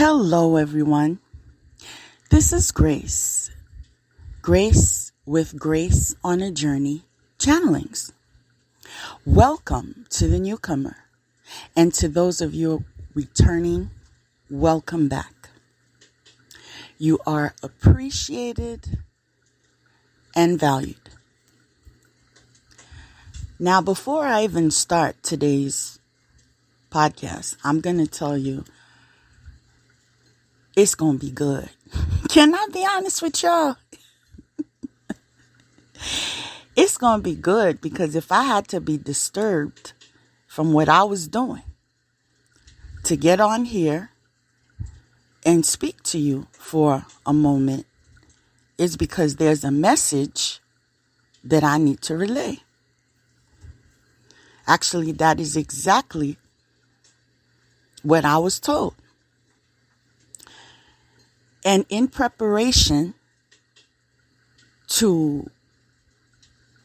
Hello, everyone. This is Grace. Grace with Grace on a Journey Channelings. Welcome to the newcomer. And to those of you returning, welcome back. You are appreciated and valued. Now, before I even start today's podcast, I'm going to tell you it's going to be good. Can I be honest with y'all? It's going to be good because if I had to be disturbed from what I was doing to get on here and speak to you for a moment, it's because there's a message that I need to relay. Actually, that is exactly what I was told. And in preparation to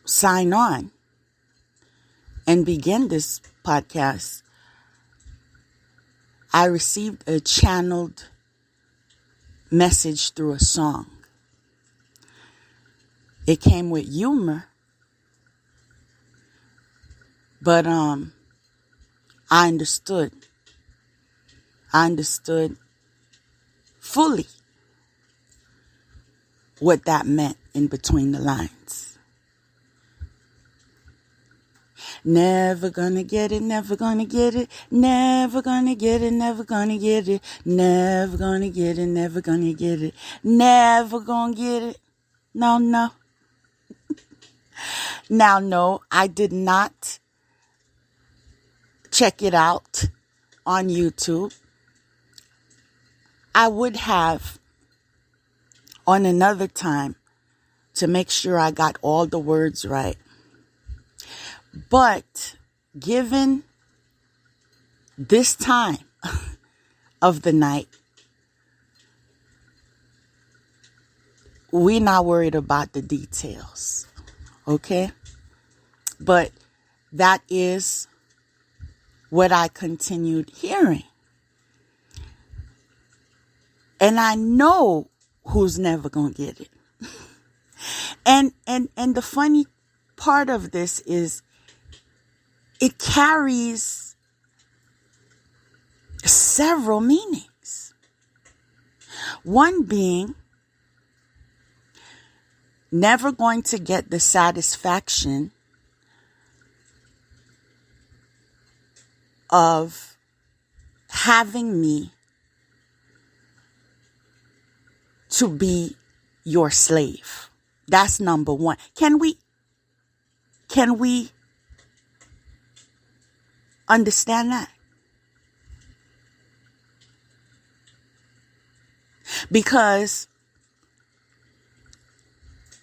sign on and begin this podcast, I received a channeled message through a song. It came with humor, but I understood fully what that meant in between the lines. Never gonna get it, never gonna get it, never gonna get it, never gonna get it, never gonna get it, never gonna get it, never gonna get it. No. Now, no, I did not check it out on YouTube. I would have on another time to make sure I got all the words right. But given this time of the night, we're not worried about the details, okay? But that is what I continued hearing. And I know who's never going to get it. And the funny part of this is it carries several meanings. One being never going to get the satisfaction of having me to be your slave. That's number one. Can we understand that? Because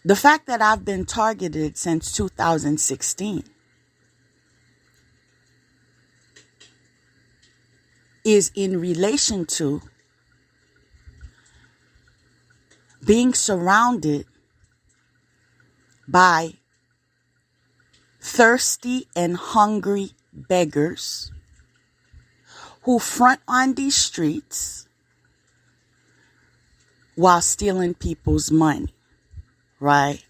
the fact that I've been targeted since 2016 is in relation to being surrounded by thirsty and hungry beggars who front on these streets while stealing people's money, right?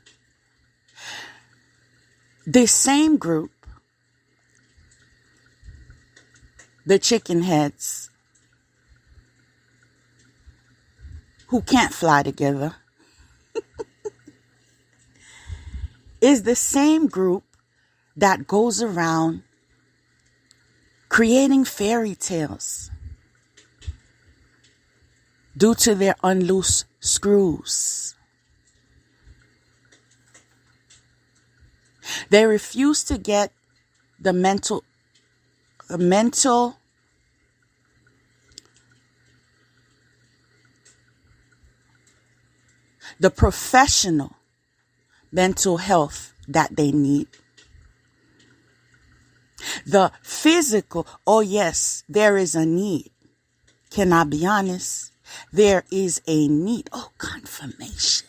This same group, the chicken heads, who can't fly together, is the same group that goes around creating fairy tales due to their unloose screws. They refuse to get the professional mental health that they need. The physical, oh yes, there is a need. Can I be honest? There is a need. Oh, confirmation.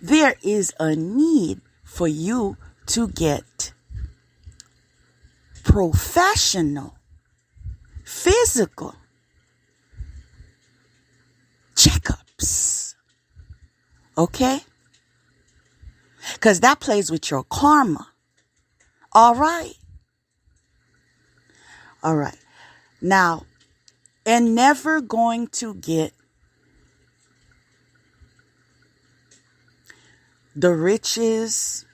There is a need for you to get professional, physical Okay? Because that plays with your karma. All right? All right. Now, and never going to get the riches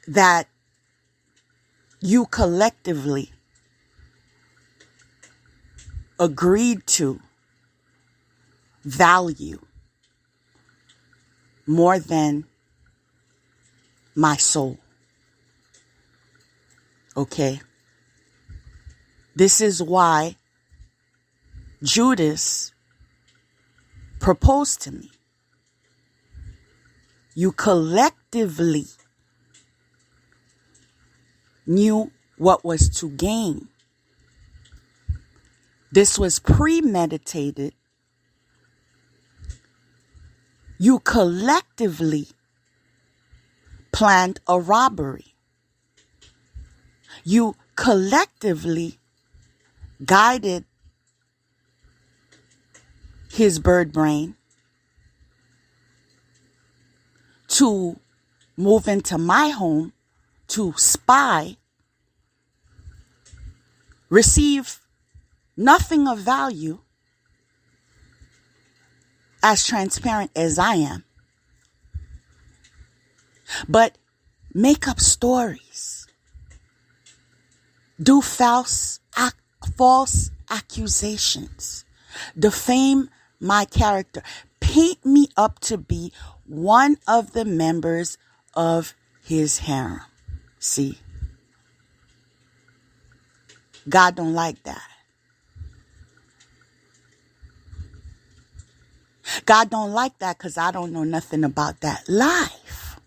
that you collectively agreed to value more than my soul. Okay? This is why Judas proposed to me. You collectively knew what was to gain. This was premeditated. You collectively planned a robbery. You collectively guided his bird brain to move into my home, to spy, receive nothing of value, as transparent as I am, but make up stories, do false accusations, defame my character, paint me up to be one of the members of his harem. See, God don't like that. God don't like that because I don't know nothing about that life.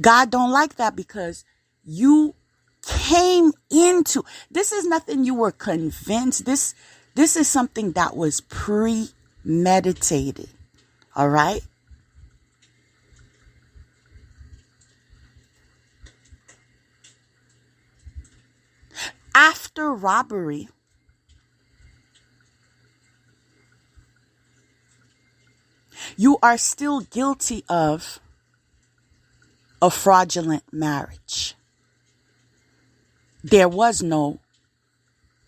God don't like that because you came into, this is nothing you were convinced. This is something that was premeditated. All right? After robbery, you are still guilty of a fraudulent marriage. There was no,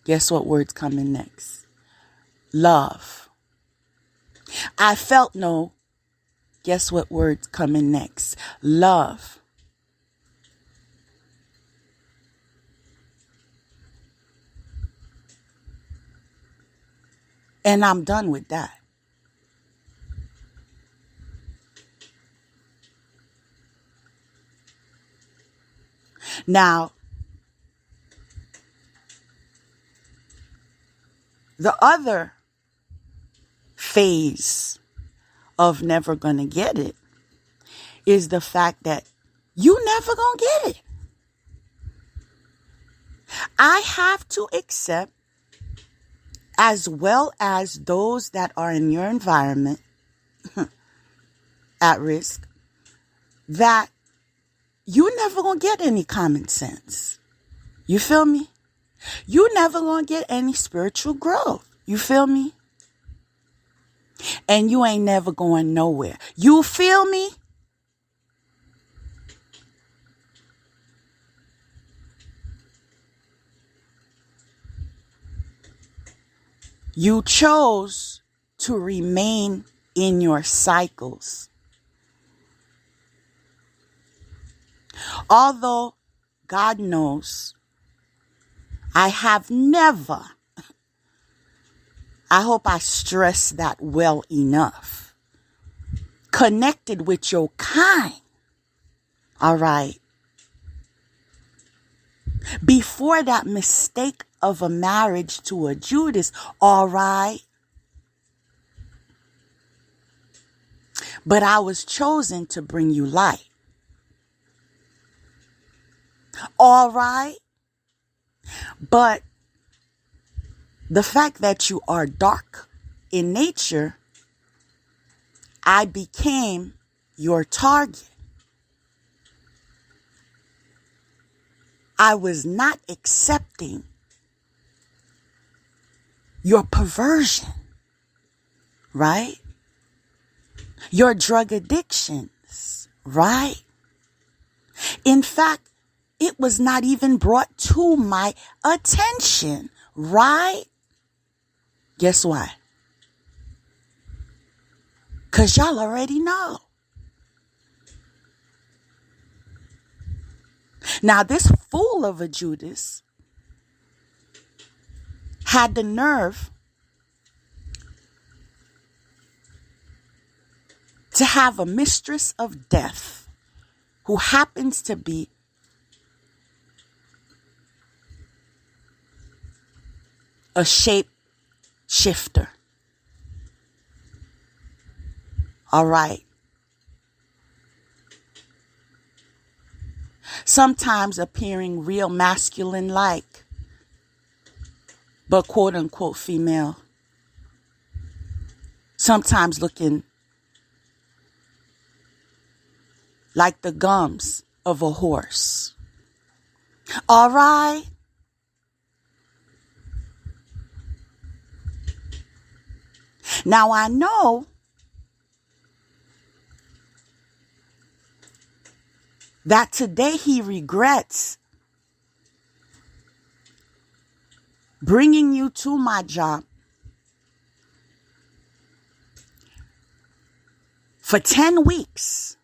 guess what word's coming next? Love. I felt no, guess what word's coming next? Love. And I'm done with that. Now, the other phase of never gonna get it is the fact that you never gonna get it. I have to accept, as well as those that are in your environment at risk, that you never gonna get any common sense. You feel me? You never gonna get any spiritual growth. You feel me? And you ain't never going nowhere. You feel me? You chose to remain in your cycles. Although God knows I have never, I hope I stress that well enough, connected with your kind. All right. Before that mistake of a marriage to a Judas. All right. But I was chosen to bring you light. All right. But the fact that you are dark in nature, I became your target. I was not accepting your perversion, right? Your drug addictions, right? In fact, it was not even brought to my attention, right? Guess why? Because y'all already know. Now, this fool of a Judas had the nerve to have a mistress of death who happens to be a shape shifter. All right. Sometimes appearing real masculine like, but quote unquote female. Sometimes looking like the gums of a horse. All right. Now I know that today he regrets bringing you to my job for 10 weeks,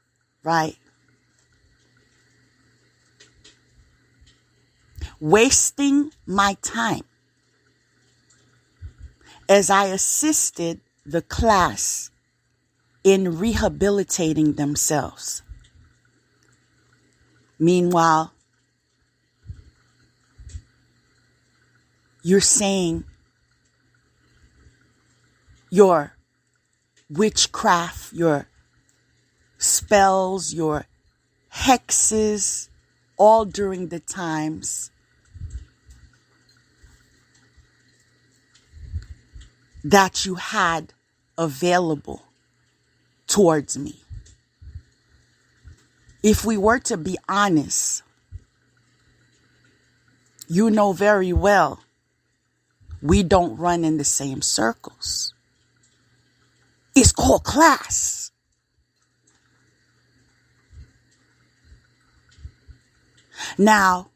right? Wasting my time as I assisted the class in rehabilitating themselves. Meanwhile, you're saying your witchcraft, your spells, your hexes, all during the times that you had available towards me. If we were to be honest, you know very well we don't run in the same circles. It's called class. Now,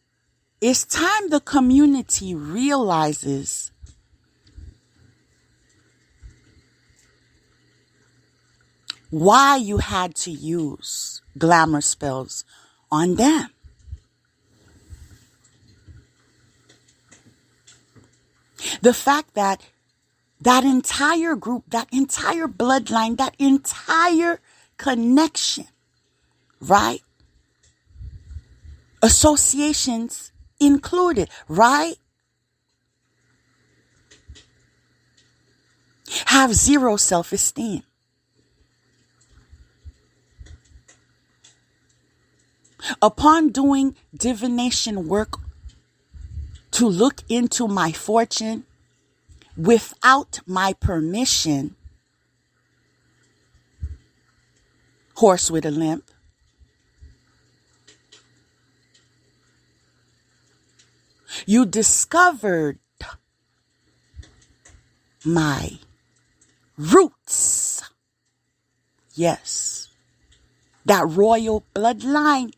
it's time the community realizes why you had to use glamour spells on them. The fact that that entire group, that entire bloodline, that entire connection, right? Associations included, right? Have zero self-esteem. Upon doing divination work to look into my fortune without my permission, horse with a limp, you discovered my roots. Yes, that royal bloodline.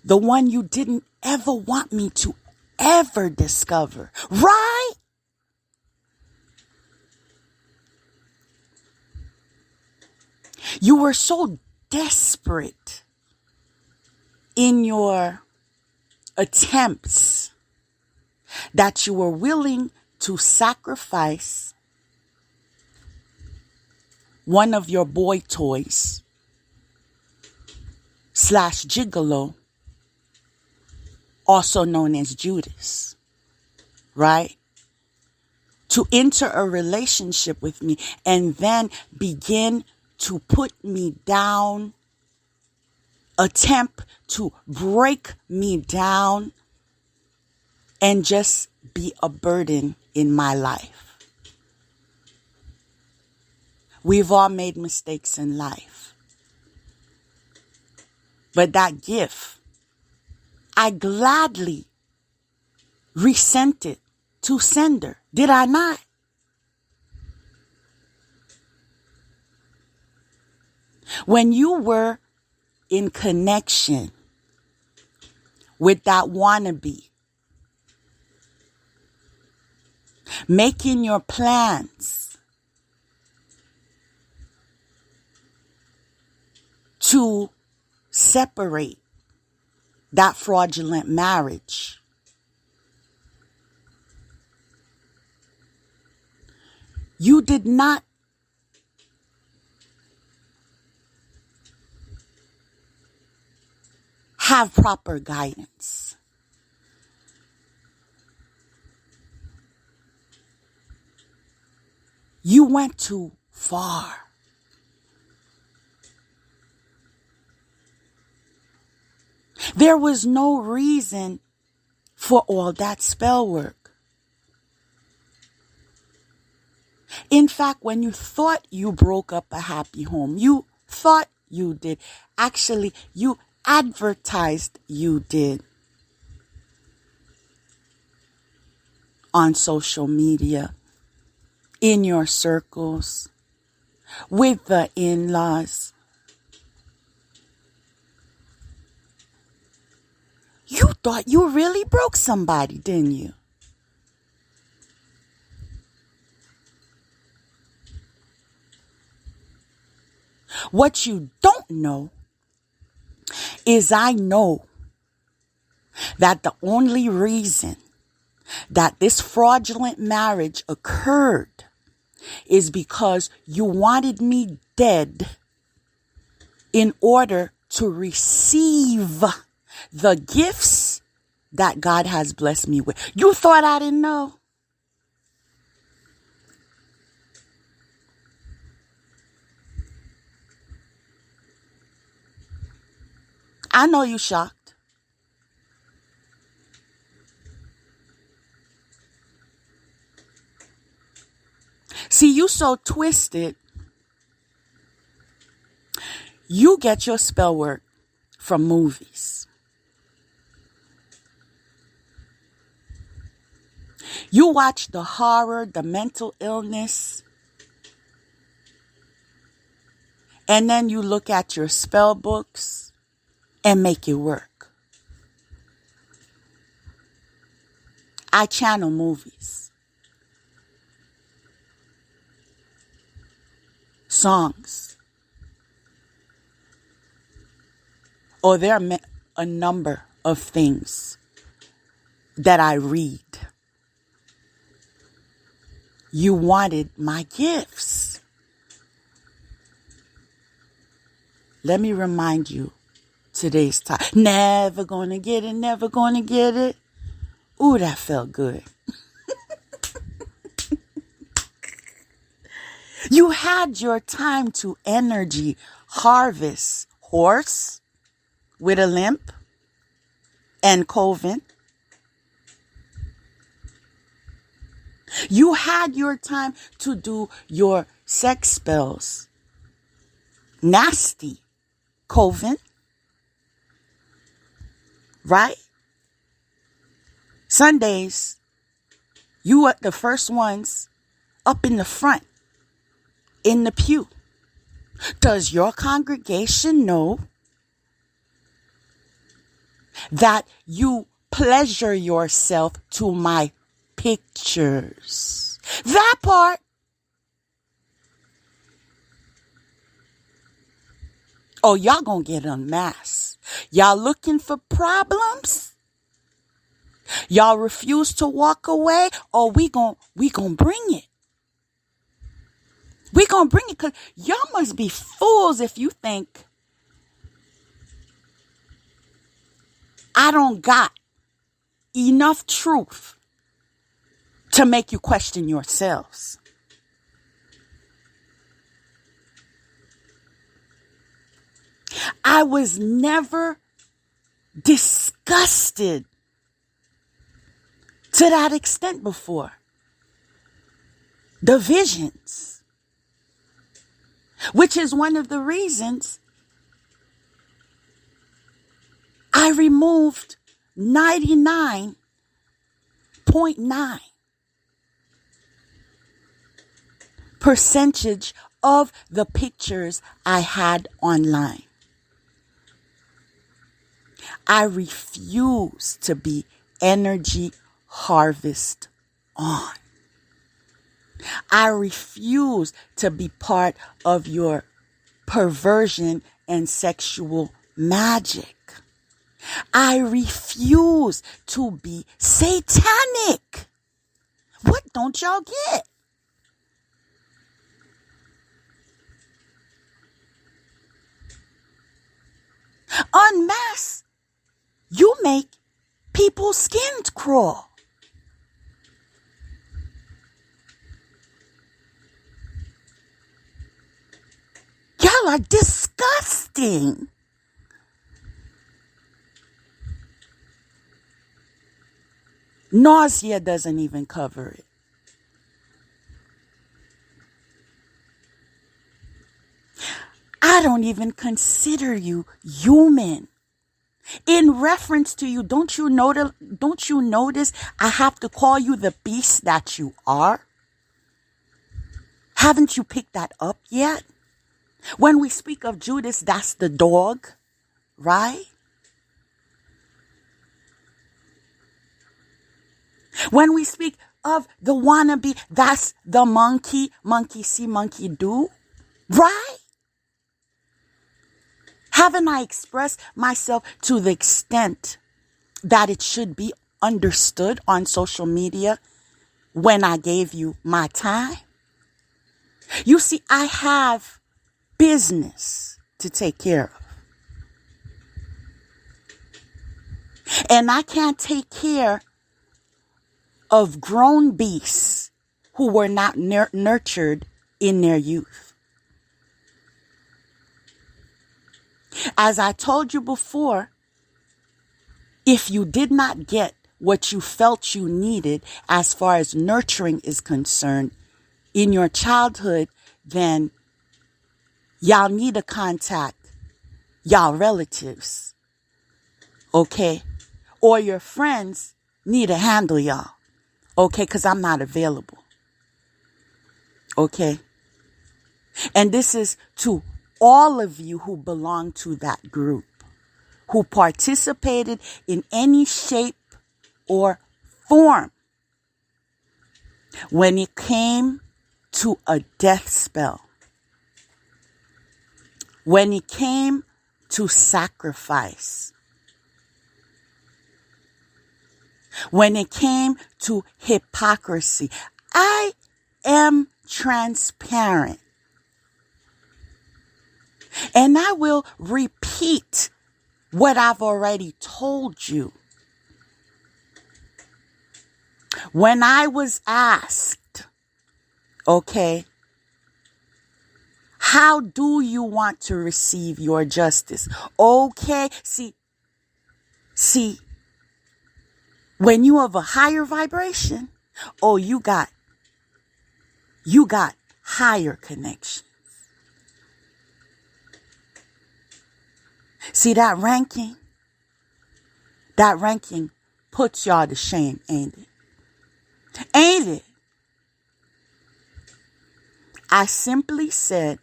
The one you didn't ever want me to ever discover, right? You were so desperate in your attempts that you were willing to sacrifice one of your boy toys / gigolo, also known as Judas, right? To enter a relationship with me and then begin to put me down, attempt to break me down, and just be a burden in my life. We've all made mistakes in life. But that gift, I gladly resent it to sender. Did I not? When you were in connection with that wannabe, making your plans to separate that fraudulent marriage, you did not have proper guidance. You went too far. There was no reason for all that spell work. In fact, when you thought you broke up a happy home, you thought you did. Actually, you advertised you did on social media, in your circles, with the in-laws. You thought you really broke somebody, didn't you? What you don't know is I know that the only reason that this fraudulent marriage occurred is because you wanted me dead in order to receive the gifts that God has blessed me with. You thought I didn't know? I know you shocked. See, you so twisted. You get your spell work from movies. You watch the horror, the mental illness, and then you look at your spell books and make it work. I channel movies, songs, or there are a number of things that I read. You wanted my gifts. Let me remind you today's time. Never gonna get it, never gonna get it. Ooh, that felt good. You had your time to energy harvest horse with a limp and coven. You had your time to do your sex spells. Nasty coven. Right? Sundays, you were the first ones up in the front, in the pew. Does your congregation know that you pleasure yourself to my pictures? That part. Oh, y'all gonna get unmasked. Y'all looking for problems? Y'all refuse to walk away? Or we gon' bring it. We gonna bring it, because y'all must be fools if you think I don't got enough truth to make you question yourselves. I was never disgusted to that extent before. The visions, which is one of the reasons I removed 99.9 percentage of the pictures I had online. I refuse to be energy harvest on. I refuse to be part of your perversion and sexual magic. I refuse to be satanic. What don't y'all get? En masse, you make people's skins crawl. Y'all are disgusting. Nausea doesn't even cover it. I don't even consider you human. In reference to you, don't you notice I have to call you the beast that you are? Haven't you picked that up yet? When we speak of Judas, that's the dog, right? When we speak of the wannabe, that's the monkey. Monkey see, monkey do, right? Haven't I expressed myself to the extent that it should be understood on social media when I gave you my time? You see, I have business to take care of. And I can't take care of grown beasts who were not nurtured in their youth. As I told you before, if you did not get what you felt you needed as far as nurturing is concerned in your childhood, then y'all need to contact y'all relatives, okay? Or your friends need to handle y'all, okay? Because I'm not available, okay? And this is to all of you who belong to that group, who participated in any shape or form when it came to a death spell, when it came to sacrifice, when it came to hypocrisy. I am transparent. And I will repeat what I've already told you. When I was asked, okay, how do you want to receive your justice? Okay, see, when you have a higher vibration, oh, you got higher connection. See, that ranking puts y'all to shame, ain't it? Ain't it? I simply said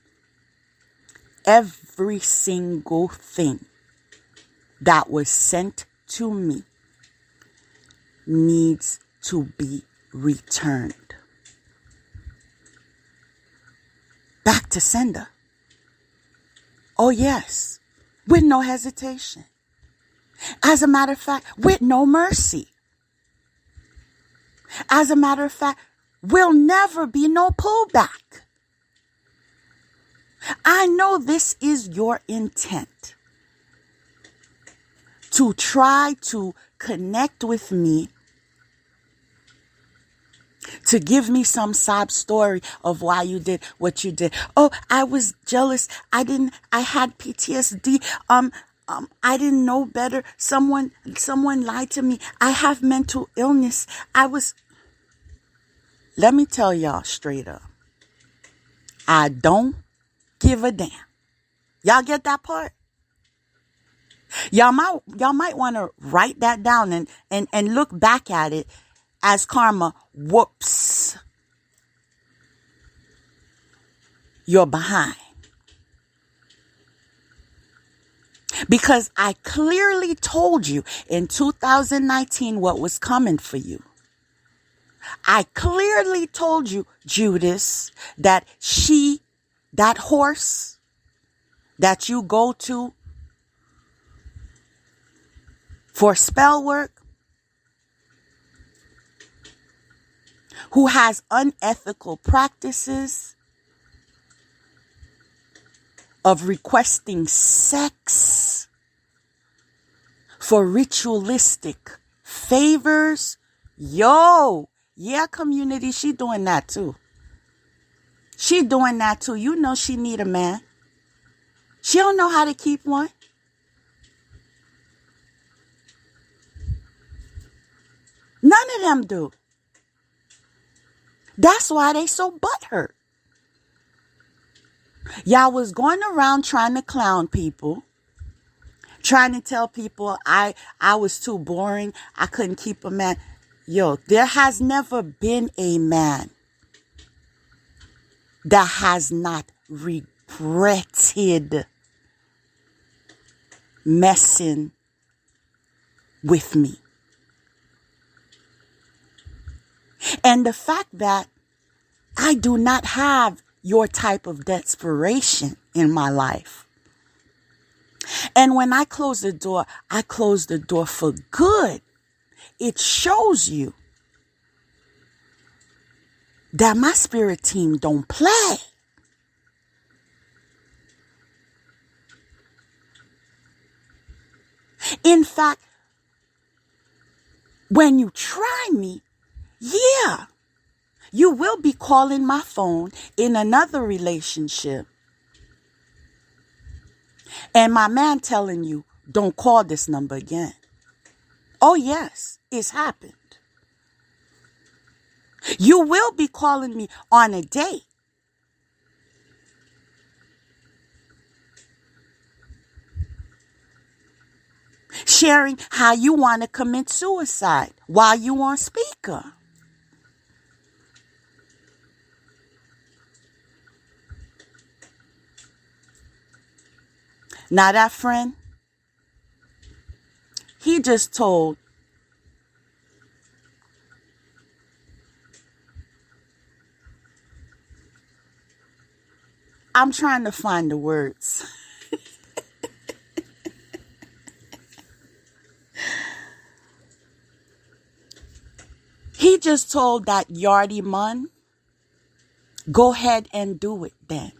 every single thing that was sent to me needs to be returned back to sender. Oh, yes. With no hesitation. As a matter of fact, with no mercy. As a matter of fact, will never be no pullback. I know this is your intent, to try to connect with me, to give me some sob story of why you did what you did. Oh, I was jealous. I had PTSD. I didn't know better. Someone lied to me. I have mental illness. Let me tell y'all straight up. I don't give a damn. Y'all get that part? Y'all might want to write that down and look back at it as karma. Whoops. You're behind. Because I clearly told you in 2019 what was coming for you. I clearly told you, Judas, that that horse that you go to for spell work, who has unethical practices of requesting sex for ritualistic favors. Yeah, community, she doing that too. She doing that too. You know she need a man. She don't know how to keep one. None of them do. That's why they so butthurt. Y'all was going around trying to clown people, trying to tell people I was too boring. I couldn't keep a man. Yo, there has never been a man that has not regretted messing with me. And the fact that I do not have your type of desperation in my life. And when I close the door, I close the door for good. It shows you that my spirit team don't play. In fact, when you try me, yeah, you will be calling my phone in another relationship. And my man telling you, don't call this number again. Oh, yes, it's happened. You will be calling me on a date. Sharing how you want to commit suicide while you on speaker. Now that friend, he just told I'm trying to find the words. He just told that Yardy man, go ahead and do it then.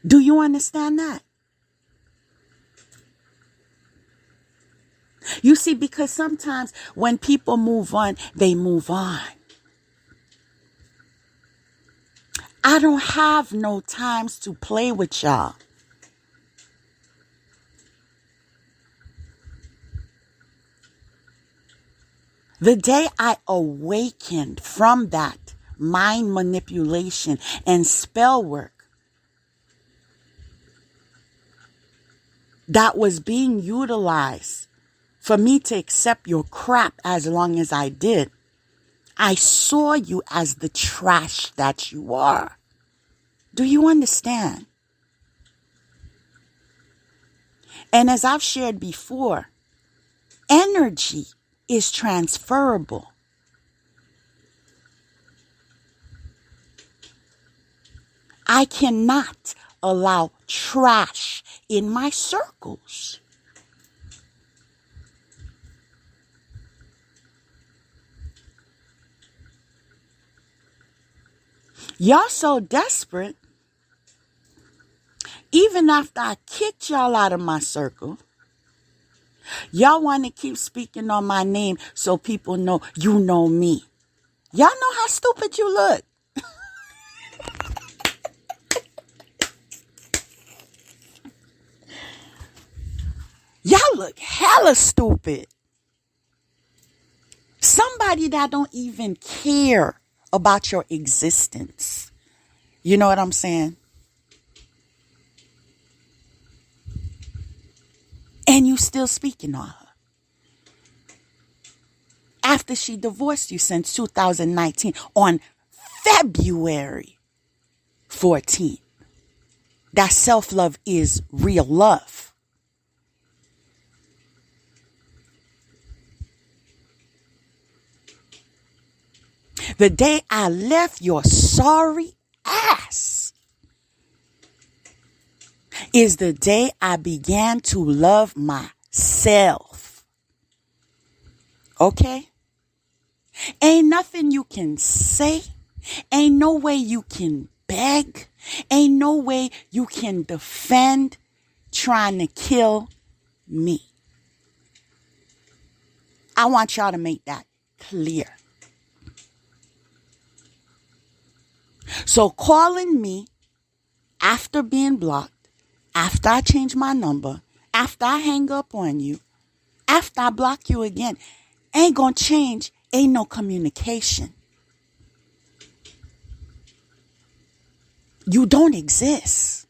Do you understand that? You see, because sometimes when people move on, they move on. I don't have no times to play with y'all. The day I awakened from that mind manipulation and spell work that was being utilized for me to accept your crap as long as I did, I saw you as the trash that you are. Do you understand? And as I've shared before, energy is transferable. I cannot allow trash in my circles. Y'all so desperate, even after I kicked y'all out of my circle, y'all want to keep speaking on my name so people know you know me. Y'all know how stupid you look. Y'all look hella stupid. Somebody that don't even care about your existence. You know what I'm saying? And you still speaking on her. After she divorced you since 2019 on February 14th. That self-love is real love. The day I left your sorry ass is the day I began to love myself. Okay? Ain't nothing you can say. Ain't no way you can beg. Ain't no way you can defend trying to kill me. I want y'all to make that clear. So calling me after being blocked, after I change my number, after I hang up on you, after I block you again, ain't gonna change. Ain't no communication. You don't exist.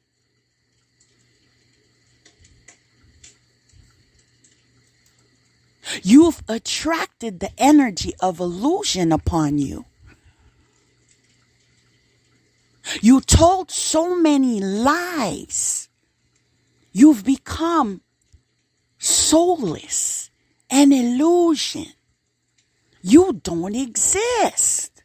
You've attracted the energy of illusion upon you. You told so many lies. You've become soulless, an illusion. You don't exist.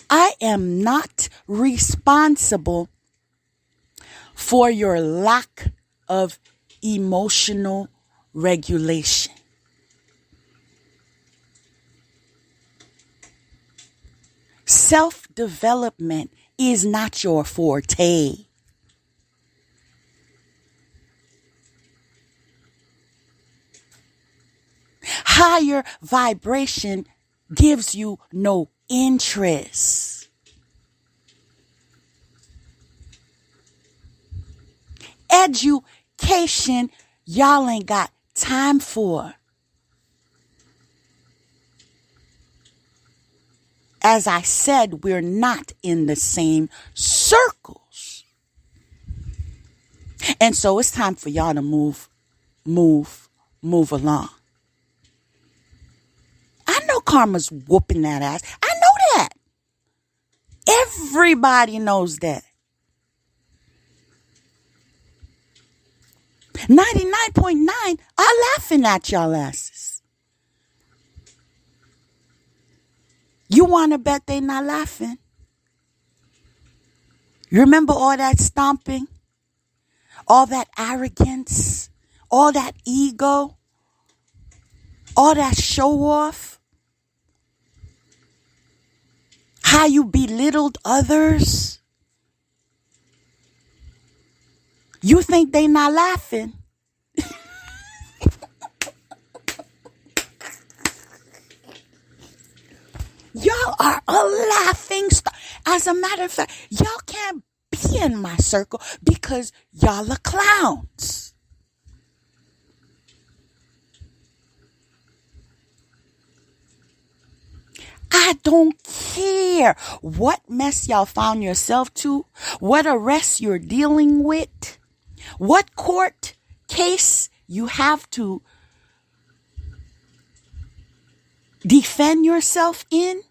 I am not responsible for your lack of emotional regulation. Self-development is not your forte. Higher vibration gives you no interest. Education, y'all ain't got time for. As I said, we're not in the same circles. And so it's time for y'all to move along. I know karma's whooping that ass. I know that. Everybody knows that. 99.9 are laughing at y'all asses. You want to bet they not laughing? You remember all that stomping? All that arrogance? All that ego? All that show off? How you belittled others? You think they not laughing? Y'all are a laughing stock. As a matter of fact, y'all can't be in my circle because y'all are clowns. I don't care what mess y'all found yourself to, what arrest you're dealing with, what court case you have to defend yourself in,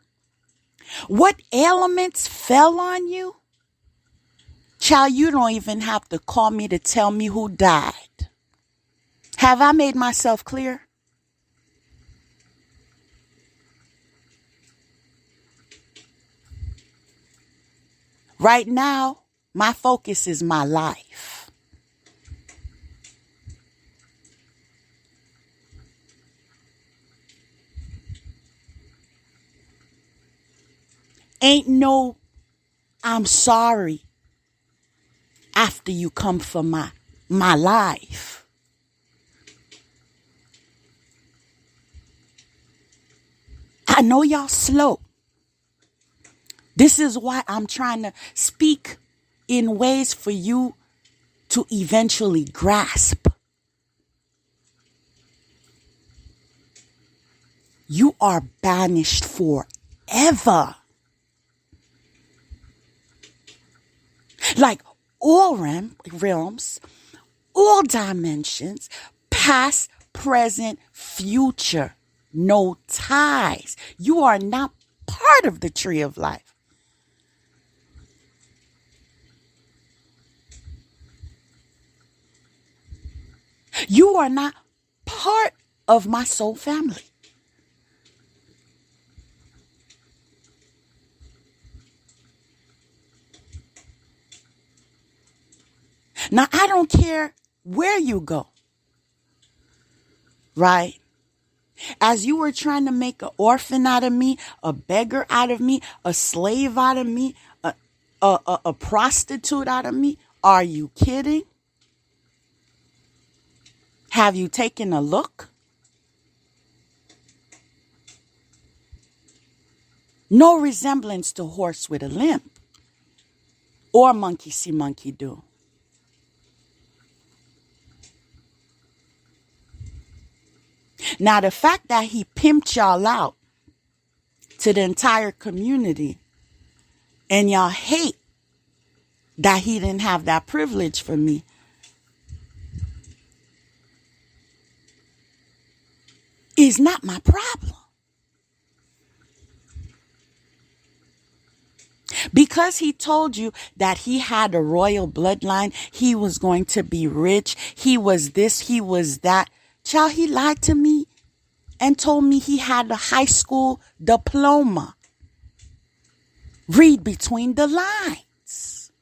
what ailments fell on you. Child, you don't even have to call me to tell me who died. Have I made myself clear? Right now, my focus is my life. Ain't no I'm sorry after you come for my life. I know y'all slow. This is why I'm trying to speak in ways for you to eventually grasp. you are banished forever. Like all realms, all dimensions, past, present, future, no ties. You are not part of the tree of life. You are not part of my soul family. Now, I don't care where you go, right? As you were trying to make an orphan out of me, a beggar out of me, a slave out of me, a prostitute out of me, are you kidding? Have you taken a look? No resemblance to horse with a limp or monkey see, monkey do. Now, the fact that he pimped y'all out to the entire community and y'all hate that he didn't have that privilege for me is not my problem. Because he told you that he had a royal bloodline, he was going to be rich, he was this, he was that. Child, he lied to me and told me he had a high school diploma. Read between the lines.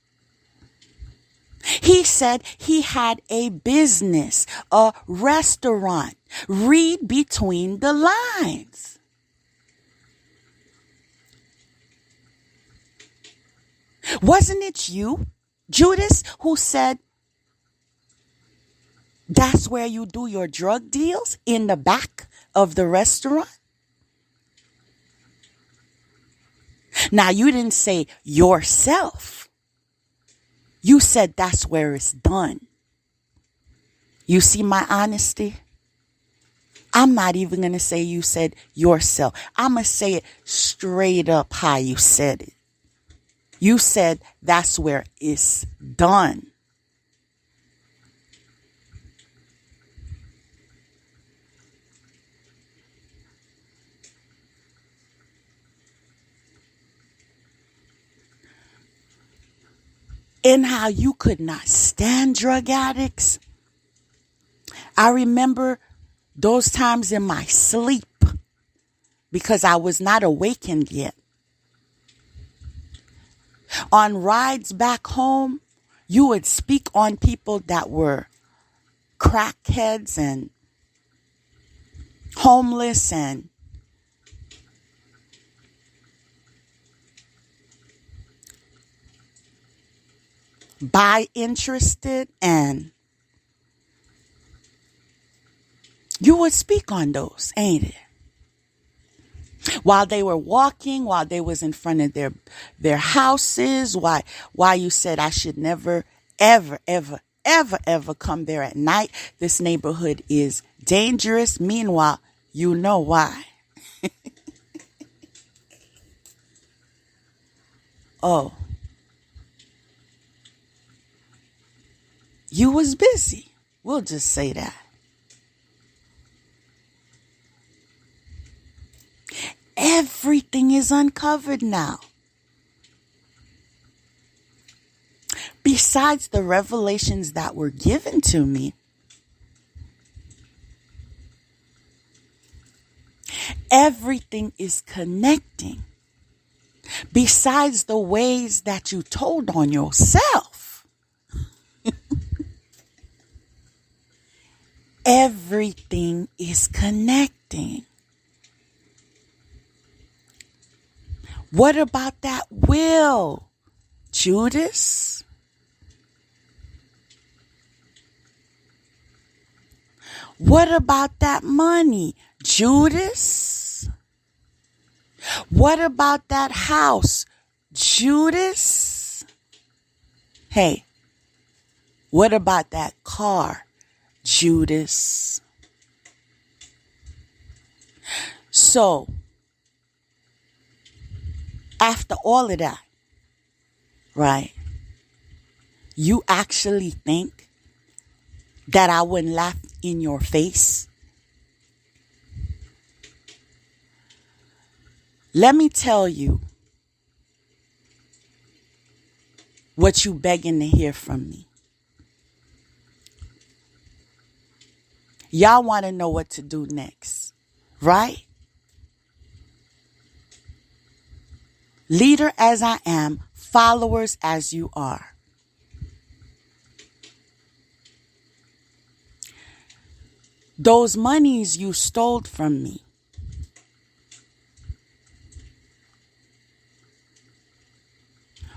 He said he had a business, a restaurant. Read between the lines. Wasn't it you, Judas, who said that's where you do your drug deals, in the back of the restaurant? Now, you didn't say yourself. You said that's where it's done. You see my honesty? I'm not even going to say you said yourself. I'm going to say it straight up how you said it. You said that's where it's done. And how you could not stand drug addicts. I remember those times in my sleep because I was not awakened yet. On rides back home, you would speak on people that were crackheads and homeless and interested, and you would speak on those, ain't it? While they were walking, while they was in front of their houses, why you said I should never, ever, ever, ever, ever come there at night. This neighborhood is dangerous. Meanwhile, you know why. Oh. You was busy. We'll just say that. Everything is uncovered now. Besides the revelations that were given to me, everything is connecting. Besides the ways that you told on yourself. Everything is connecting. What about that will, Judas? What about that money, Judas? What about that house, Judas? Hey, what about that car, Judas? So So, after all of that, right, you actually think that I wouldn't laugh in your face? Let me tell you what you begging to hear from me. Y'all want to know what to do next, right? Leader as I am, followers as you are. Those monies you stole from me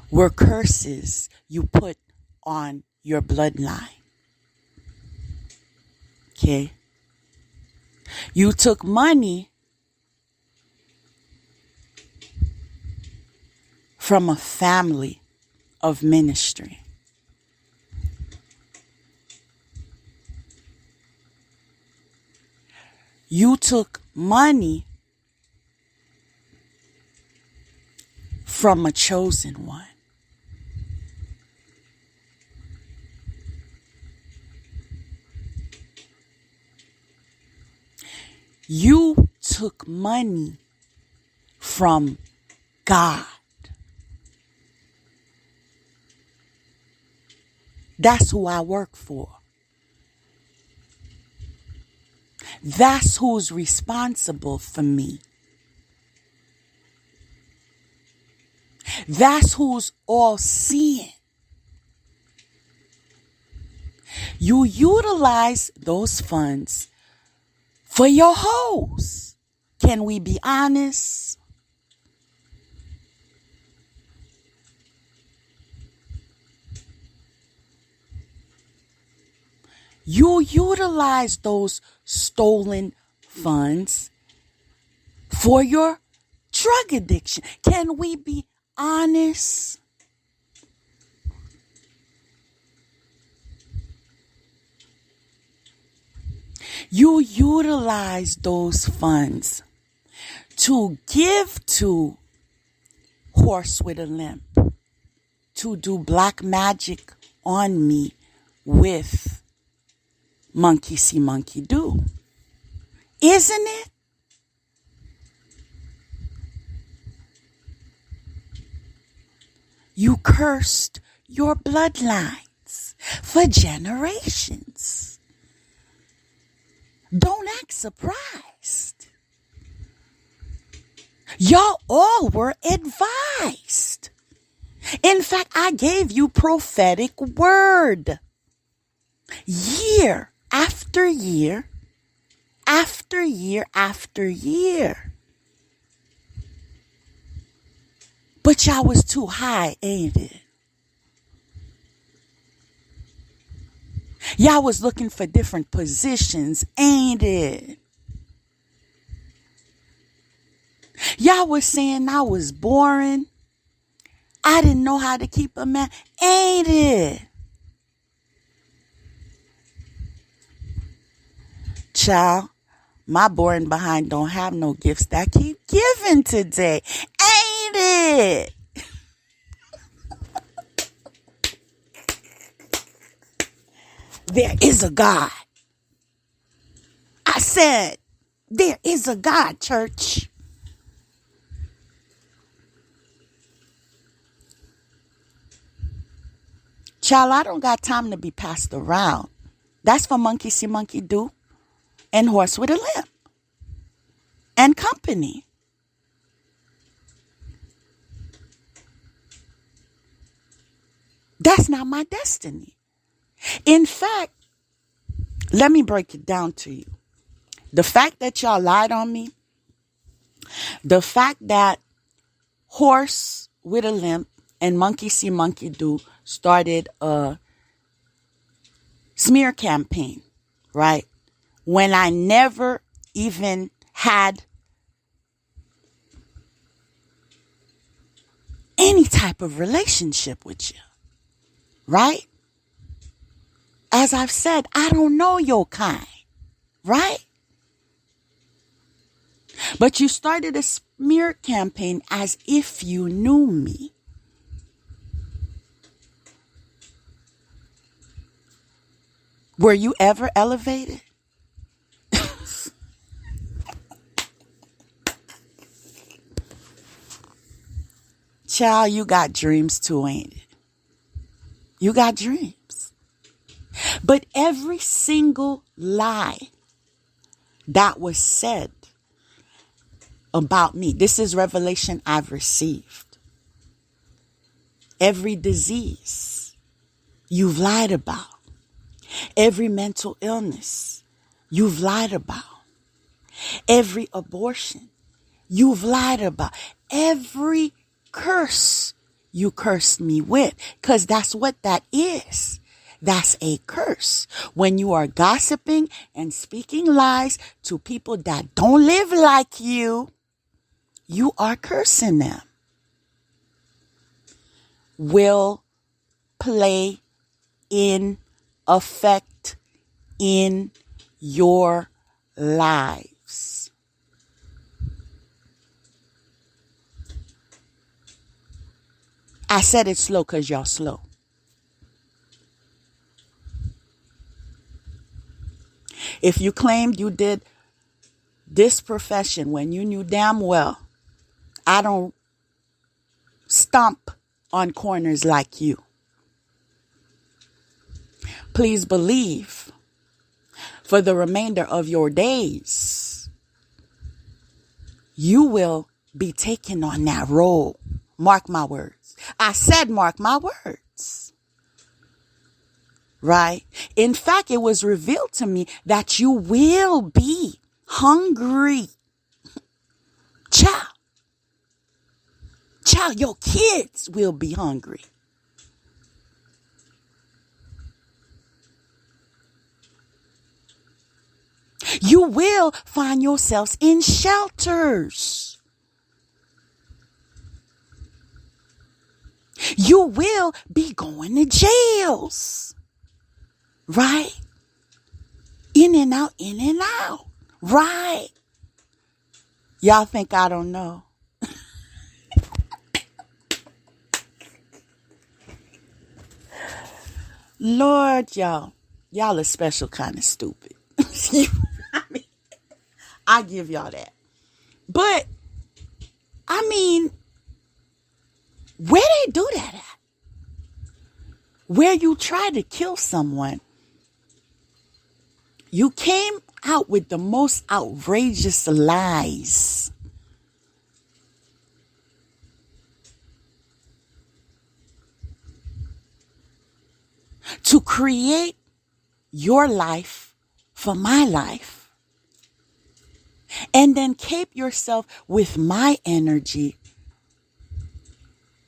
were curses you put on your bloodline. Okay? You took money from a family of ministry. You took money from a chosen one. You took money from God. That's who I work for. That's who's responsible for me. That's who's all seeing. You utilize those funds for your hoes. Can we be honest? You utilize those stolen funds for your drug addiction. Can we be honest? You utilize those funds to give to Horse with a Limp, to do black magic on me with Monkey See, Monkey Do. Isn't it? You cursed your bloodlines for generations. Don't act surprised. Y'all all were advised. In fact, I gave you prophetic word. Year after year, after year after year. But y'all was too high, ain't it? Y'all was looking for different positions, ain't it? Y'all was saying I was boring. I didn't know how to keep a man, ain't it? Child, my boring behind don't have no gifts that keep giving today, ain't it? There is a God. I said, there is a God, church. Child, I don't got time to be passed around. That's for Monkey See, Monkey Do and Horse with a Limp and company. That's not my destiny. In fact, let me break it down to you. The fact that y'all lied on me, the fact that Horse with a Limp and Monkey See, Monkey Do started a smear campaign, right? When I never even had any type of relationship with you, right? As I've said, I don't know your kind, right? But you started a smear campaign as if you knew me. Were you ever elevated? Child, you got dreams too, ain't it? You got dreams. But every single lie that was said about me, this is revelation I've received. Every disease you've lied about. Every mental illness you've lied about. Every abortion you've lied about. Every curse you cursed me with. Because that's what that is. That's a curse. When you are gossiping and speaking lies to people that don't live like you, you are cursing them. Will play in effect in your lives. I said it slow because y'all slow. If you claimed you did this profession when you knew damn well I don't stomp on corners like you, please believe for the remainder of your days, you will be taking on that role. Mark my words. I said mark my words. Right? In fact, it was revealed to me that you will be hungry. Child, your kids will be hungry. You will find yourselves in shelters. You will be going to jails. Right? In and out, in and out. Right? Y'all think I don't know? Lord, y'all are special kind of stupid. I give y'all that. But, where they do that at? Where you try to kill someone, you came out with the most outrageous lies. To create your life for my life. And then cape yourself with my energy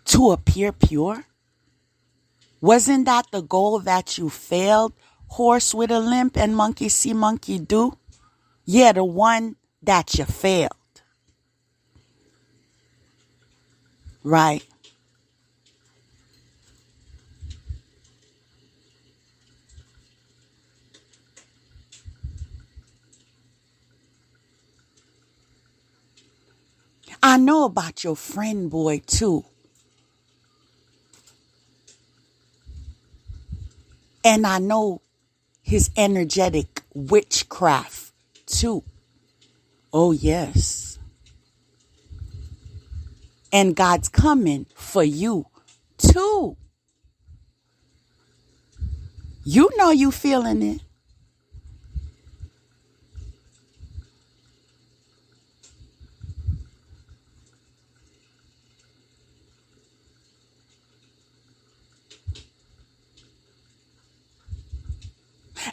to appear pure. Wasn't that the goal that you failed? Horse with a limp and monkey see, monkey do? Yeah, the one that you failed. Right? I know about your friend boy too. And I know his energetic witchcraft too. Oh, yes. And God's coming for you too. You know you feeling it.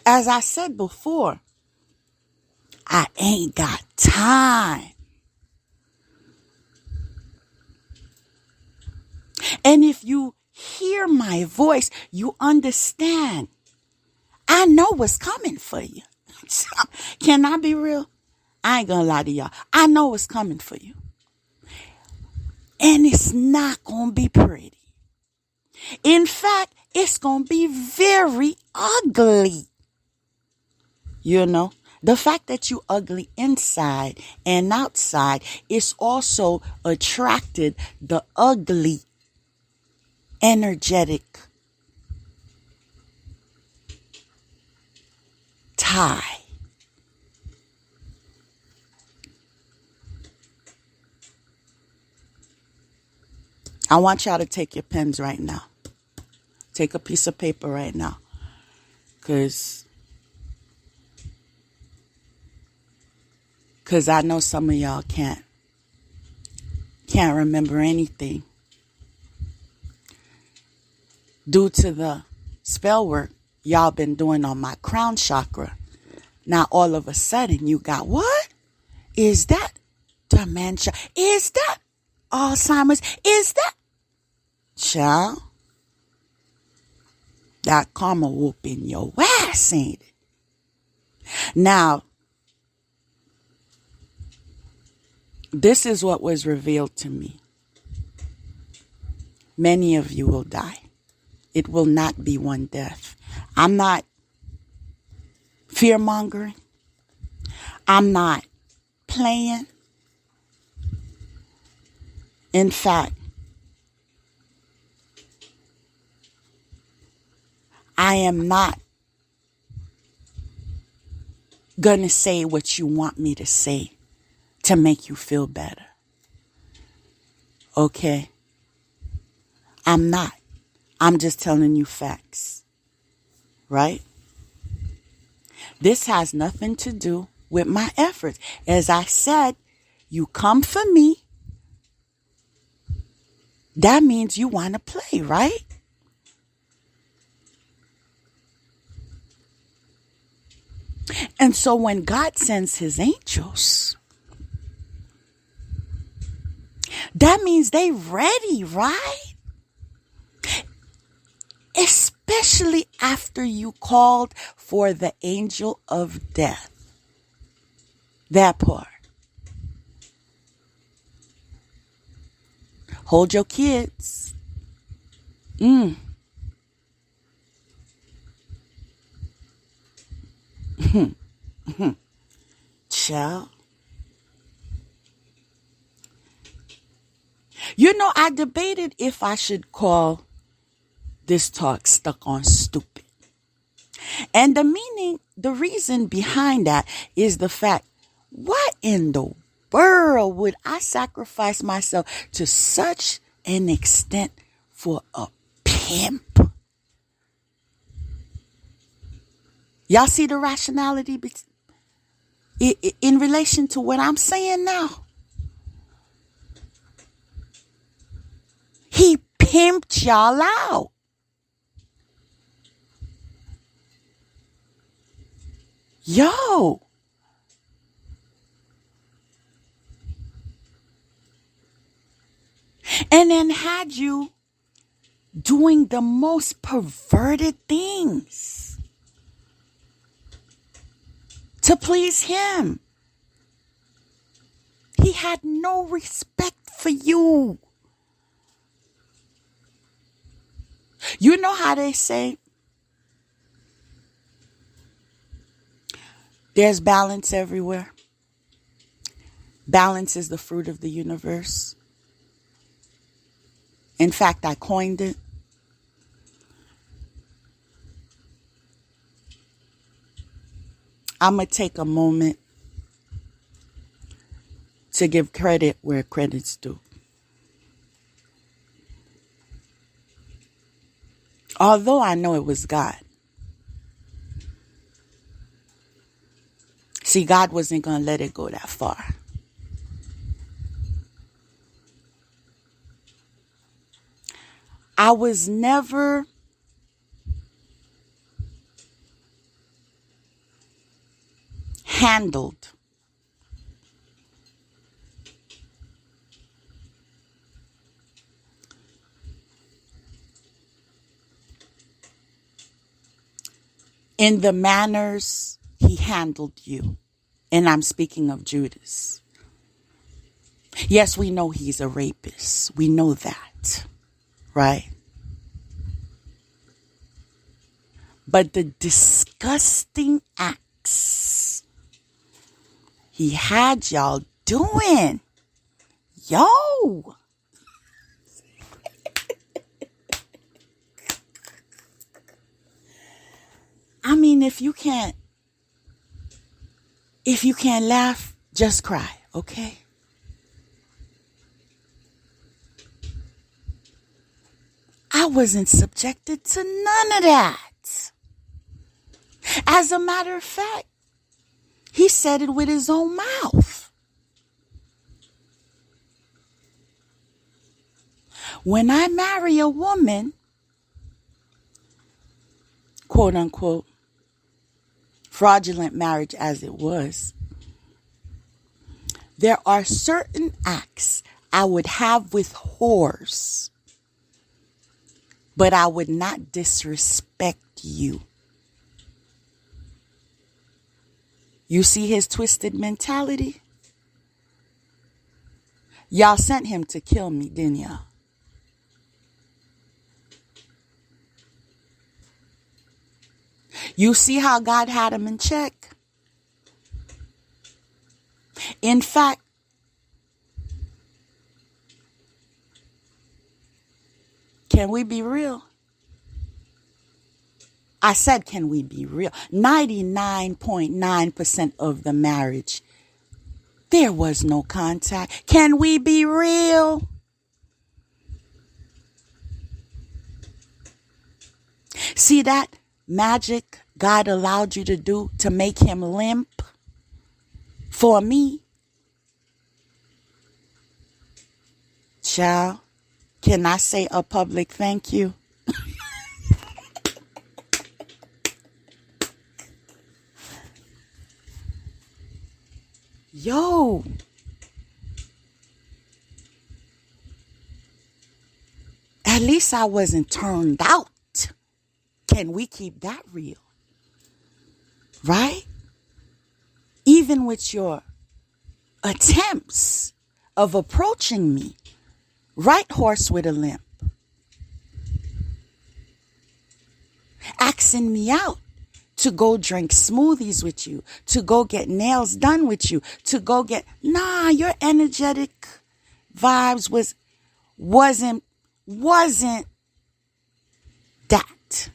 As I said before, I ain't got time. And if you hear my voice, you understand. I know what's coming for you. Can I be real? I ain't gonna lie to y'all. I know what's coming for you. And it's not gonna be pretty. In fact, it's gonna be very ugly. You know, The fact that you ugly inside and outside is also attracted the ugly, energetic tie. I want y'all to take your pens right now. Take a piece of paper right now. Cause I know some of y'all can't remember anything due to the spell work y'all been doing on my crown chakra. Now all of a sudden you got, what? Is that dementia? Is that Alzheimer's? Is that? Child, that karma whooping your ass, ain't it? Now, this is what was revealed to me. Many of you will die. It will not be one death. I'm not fear-mongering. I'm not playing. In fact, I am not gonna say what you want me to say to make you feel better. Okay? I'm not. I'm just telling you facts. Right? This has nothing to do with my efforts. As I said, you come for me. That means you want to play, right? And so when God sends his angels, that means they ready, right? Especially after you called for the angel of death. That part. Hold your kids. Child. You know, I debated if I should call this talk Stuck on Stupid. And the reason behind that is the fact, what in the world would I sacrifice myself to such an extent for a pimp? Y'all see the rationality in relation to what I'm saying now? He pimped y'all out. Yo. And then had you doing the most perverted things to please him. He had no respect for you. You know how they say there's balance everywhere. Balance is the fruit of the universe. In fact, I coined it. I'm going to take a moment to give credit where credit's due. Although I know it was God. See, God wasn't going to let it go that far. I was never handled in the manners he handled you. And I'm speaking of Judas. Yes, we know he's a rapist. We know that. Right? But the disgusting acts he had y'all doing. Yo. I mean, if you can't laugh, just cry, okay? I wasn't subjected to none of that. As a matter of fact, he said it with his own mouth. When I marry a woman, quote unquote, fraudulent marriage as it was, there are certain acts I would have with whores, but I would not disrespect you. You see his twisted mentality? Y'all sent him to kill me, didn't y'all? You see how God had him in check? In fact, can we be real? I said, can we be real? 99.9% of the marriage, there was no contact. Can we be real? See that magic God allowed you to do to make him limp for me? Child, can I say a public thank you? Yo. At least I wasn't turned out. Can we keep that real? Right? Even with your attempts of approaching me, right horse with a limp, asking me out to go drink smoothies with you, to go get nails done with you, to go get, your energetic vibes wasn't that.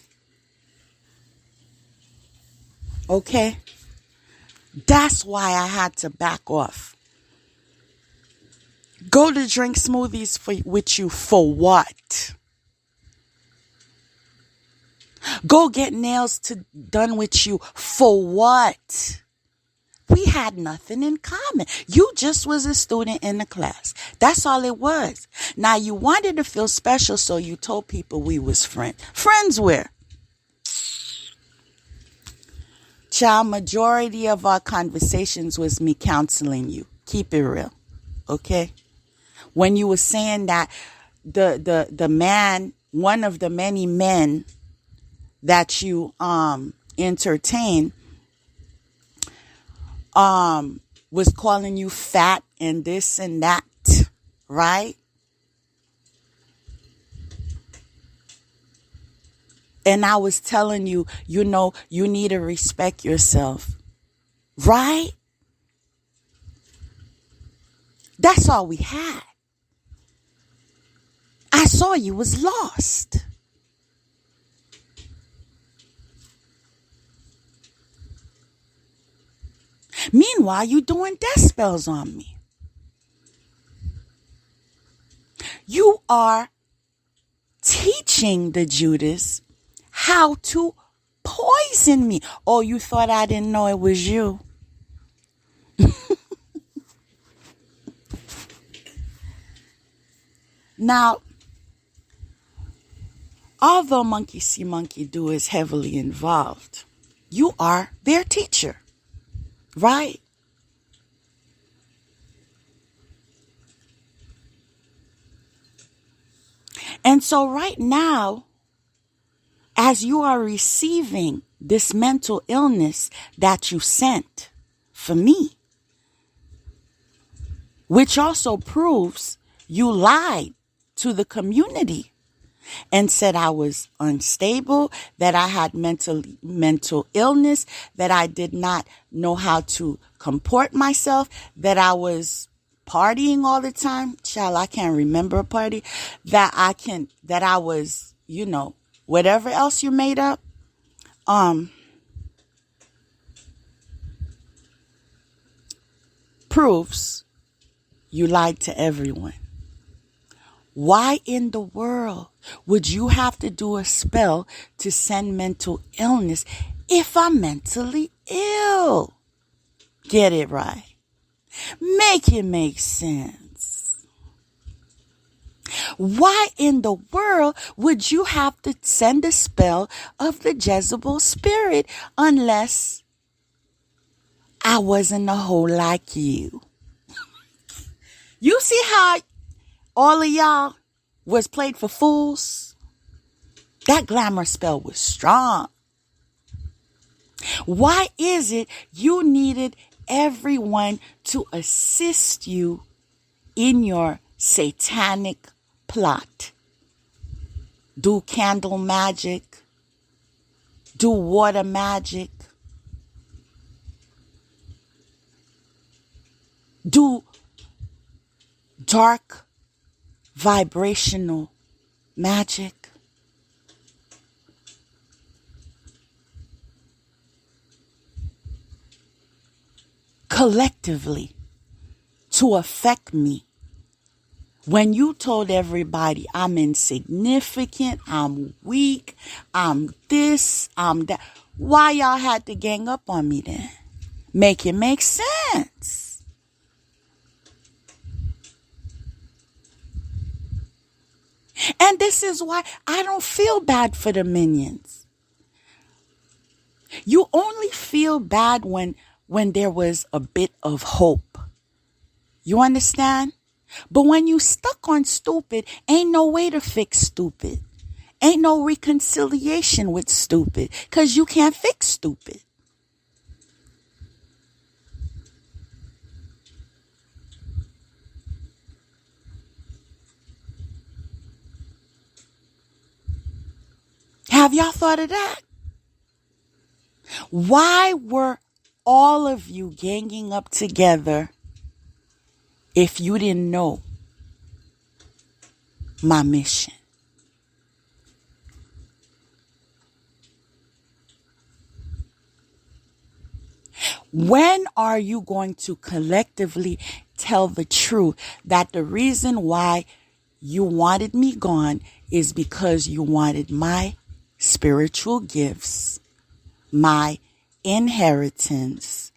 Okay? That's why I had to back off. Go to drink smoothies with you for what? Go get nails done with you for what? We had nothing in common. You just was a student in the class. That's all it was. Now you wanted to feel special, so you told people we was friends. Friends where? Child, majority of our conversations was me counseling you. Keep it real. Okay? When you were saying that the man, one of the many men that you entertain was calling you fat and this and that, right? And I was telling you, you need to respect yourself, right? That's all we had. I saw you was lost. Meanwhile, you doing death spells on me. You are teaching the Judas how to poison me. Oh, you thought I didn't know it was you? Now, although Monkey See, Monkey Do is heavily involved, you are their teacher. Right? And so right now, as you are receiving this mental illness that you sent for me, which also proves you lied to the community and said I was unstable, that I had mental illness, that I did not know how to comport myself, that I was partying all the time. Child, I can't remember a party. That I was, whatever else you made up. Proves you lied to everyone. Why in the world would you have to do a spell to send mental illness if I'm mentally ill? Get it right. Make it make sense. Why in the world would you have to send a spell of the Jezebel spirit unless I wasn't a hoe like you? You see how all of y'all was played for fools? That glamour spell was strong. Why is it you needed everyone to assist you in your satanic plot? Do candle magic, do water magic, do dark vibrational magic. Collectively to affect me. When you told everybody I'm insignificant, I'm weak, I'm this, I'm that, why y'all had to gang up on me then? Make it make sense. And this is why I don't feel bad for the minions. You only feel bad when there was a bit of hope. You understand? But when you stuck on stupid, ain't no way to fix stupid. Ain't no reconciliation with stupid, because you can't fix stupid. Have y'all thought of that? Why were all of you ganging up together if you didn't know my mission? When are you going to collectively tell the truth that the reason why you wanted me gone is because you wanted my spiritual gifts, my inheritance,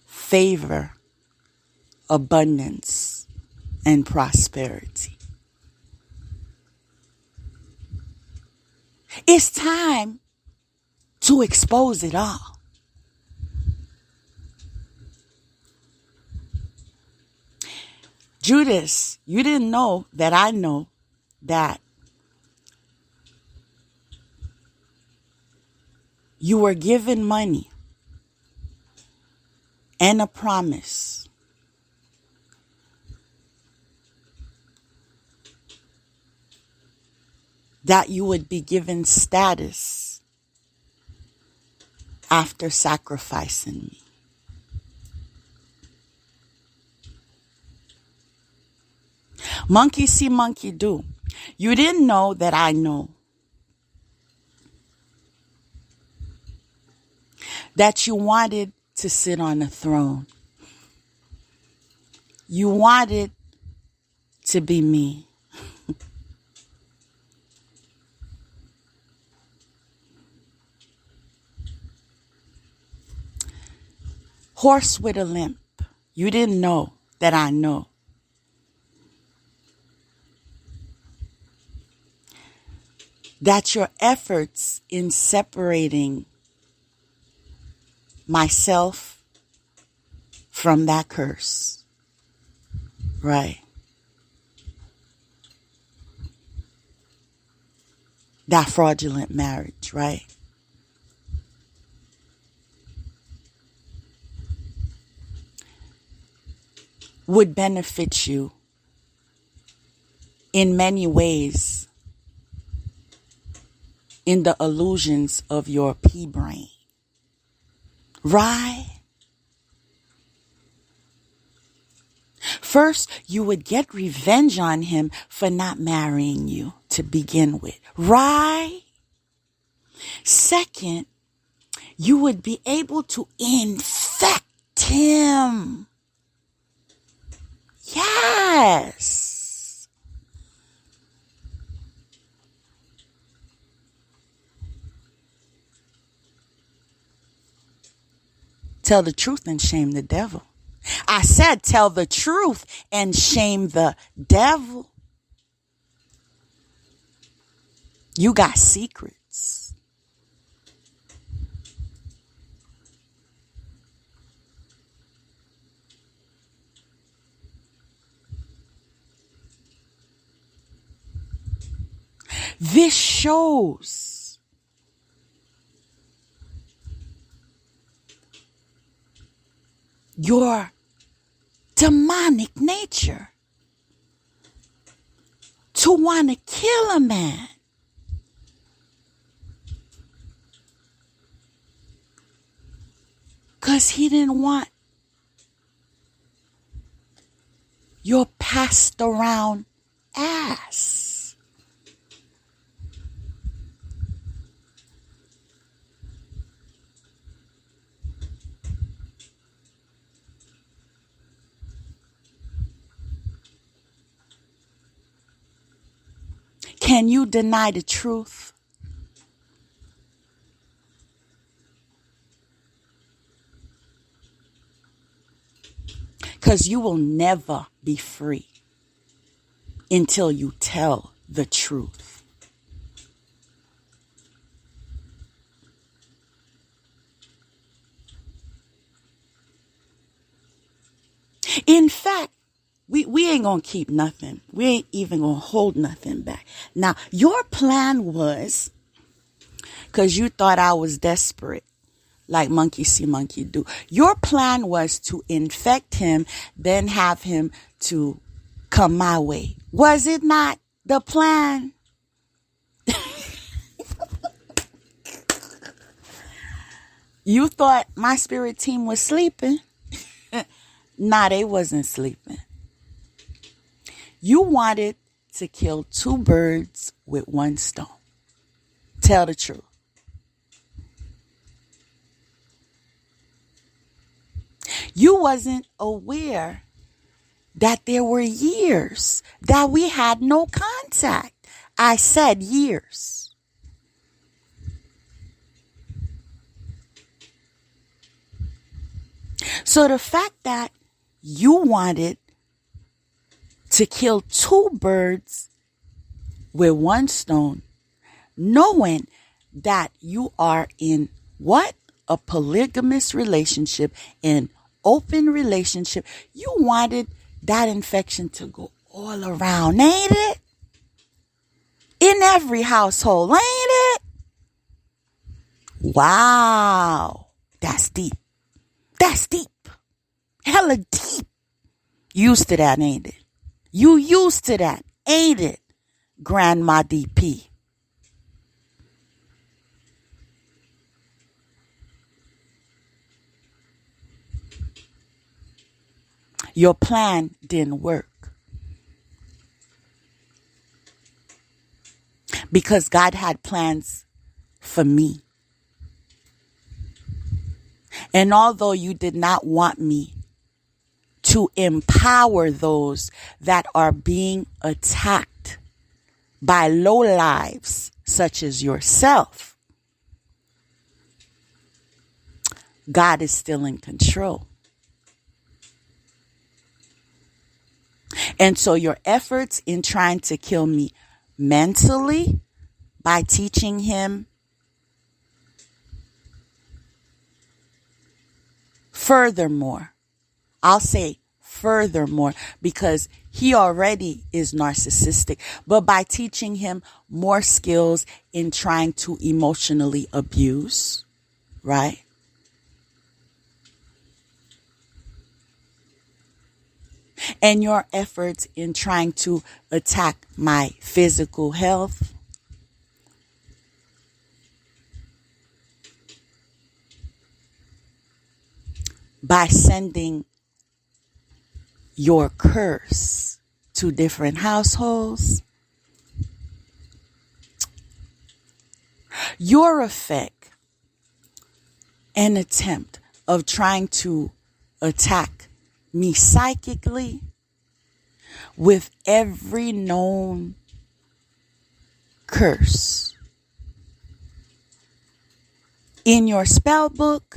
favor, abundance, and prosperity? It's time to expose it all. Judas, you didn't know that I know that you were given money and a promise that you would be given status after sacrificing me. Monkey see, monkey do. You didn't know that I know. That you wanted to sit on a throne. You wanted to be me. Horse with a limp. You didn't know that I know. That your efforts in separating myself from that curse, right? That fraudulent marriage, right? would benefit you in many ways in the illusions of your pea brain. Right? First, you would get revenge on him for not marrying you to begin with. Right? Second, you would be able to infect him. Yes. Tell the truth and shame the devil. I said tell the truth and shame the devil. You got secrets. This shows your demonic nature to want to kill a man. Because he didn't want your passed around ass. Can you deny the truth? Because you will never be free until you tell the truth. In fact, we ain't going to keep nothing. We ain't even going to hold nothing back. Now, your plan was, because you thought I was desperate, like monkey see, monkey do. Your plan was to infect him, then have him to come my way. Was it not the plan? You thought my spirit team was sleeping? Nah, they wasn't sleeping. You wanted to kill two birds with one stone. Tell the truth. You wasn't aware that there were years that we had no contact. I said years. So the fact that you wanted to kill two birds with one stone, knowing that you are in what? A polygamous relationship, an open relationship. You wanted that infection to go all around, ain't it? In every household, ain't it? Wow. That's deep. That's deep. Hella deep. Used to that, ain't it? You used to that, ain't it, Grandma DP? Your plan didn't work. Because God had plans for me. And although you did not want me to empower those that are being attacked by lowlives such as yourself, God is still in control. And so your efforts in trying to kill me mentally by teaching him furthermore, I'll say furthermore, because he already is narcissistic, but by teaching him more skills in trying to emotionally abuse, right? and your efforts in trying to attack my physical health, by sending your curse to different households, your effect and attempt of trying to attack me psychically with every known curse in your spell book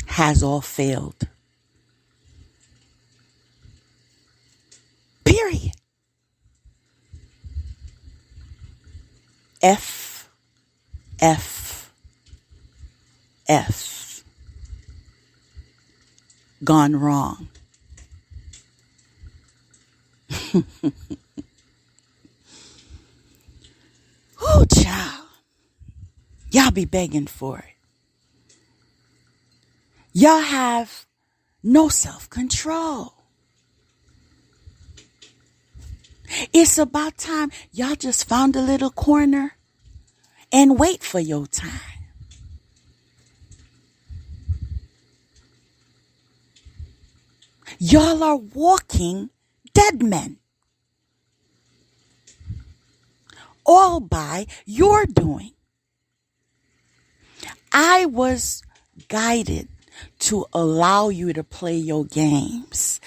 has all failed. Period. F, F, F. Gone wrong. Oh, child. Y'all be begging for it. Y'all have no self-control. It's about time y'all just found a little corner and wait for your time. Y'all are walking dead men. All by your doing. I was guided to allow you to play your games.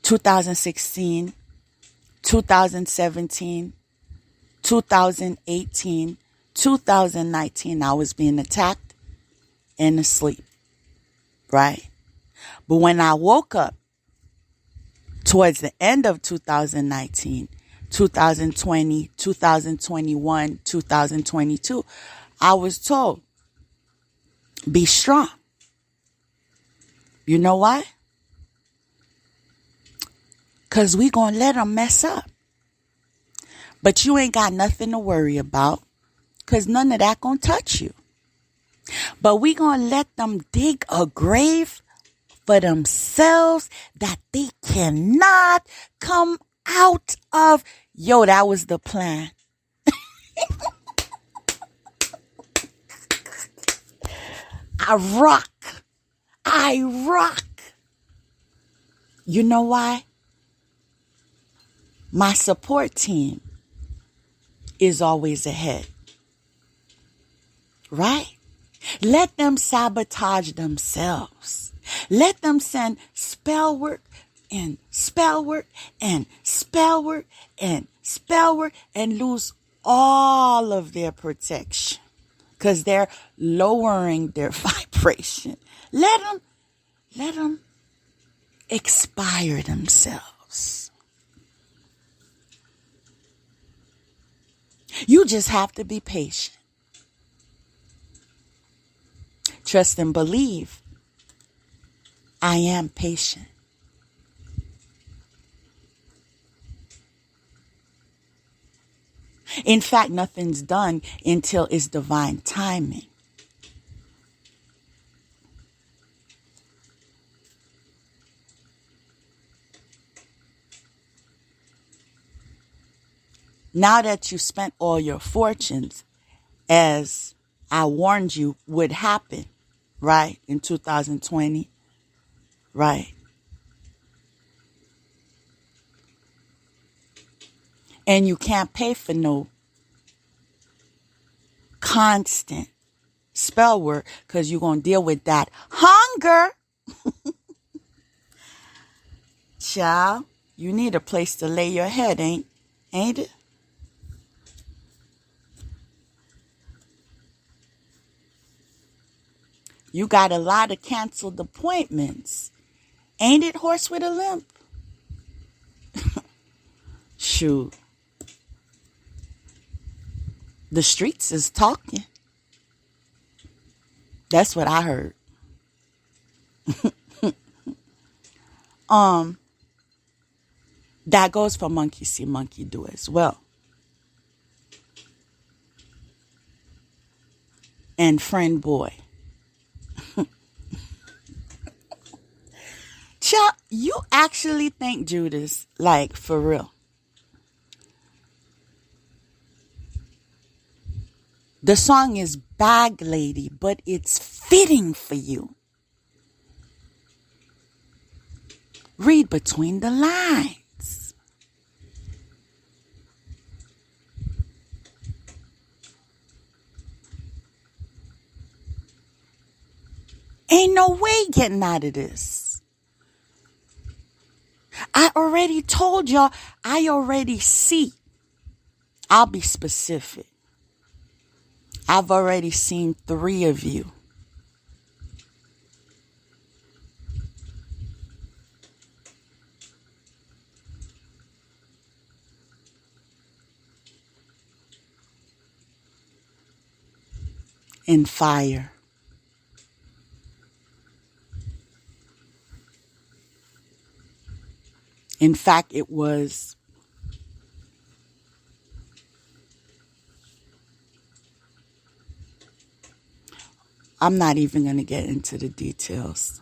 2016, 2017, 2018, 2019, I was being attacked and asleep, right? But when I woke up towards the end of 2019, 2020, 2021, 2022, I was told, be strong. You know why? Because we going to let them mess up. But you ain't got nothing to worry about because none of that going to touch you. But we going to let them dig a grave for themselves that they cannot come out of. Yo, that was the plan. I rock. You know why? My support team is always ahead. Right? Let them sabotage themselves. Let them send spell work and spell work and spell work and spell work and lose all of their protection because they're lowering their vibration. Let them expire themselves. You just have to be patient. Trust and believe. I am patient. In fact, nothing's done until it's divine timing. Now that you spent all your fortunes, as I warned you would happen, right, in 2020, right? And you can't pay for no constant spell work because you're going to deal with that hunger. Child, you need a place to lay your head, ain't it? You got a lot of canceled appointments. Ain't it, horse with a limp? Shoot. The streets is talking. That's what I heard. That goes for monkey see, monkey do as well. And friend boy. Child, you actually think Judas, like, for real. The song is Bag Lady, but it's fitting for you. Read between the lines. Ain't no way getting out of this. I already told y'all, I already see. I'll be specific. I've already seen 3 of you. In fire. In fact, it was I'm not even going to get into the details.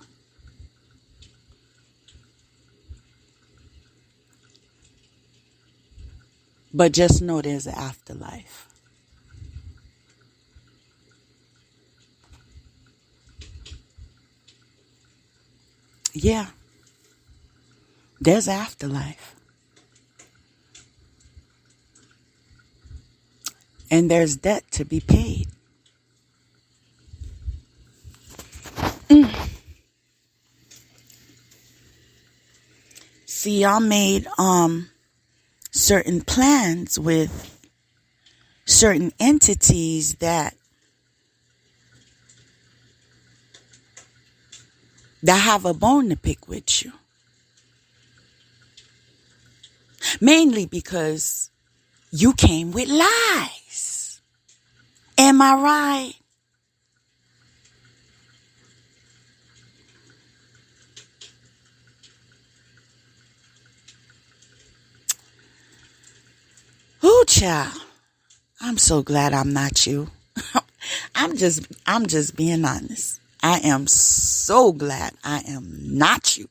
But just know there's an afterlife. Yeah. There's afterlife. And there's debt to be paid. See, y'all made certain plans with certain entities that have a bone to pick with you. Mainly because you came with lies. Am I right? Ooh, child. I'm so glad I'm not you. I'm just being honest. I am so glad I am not you.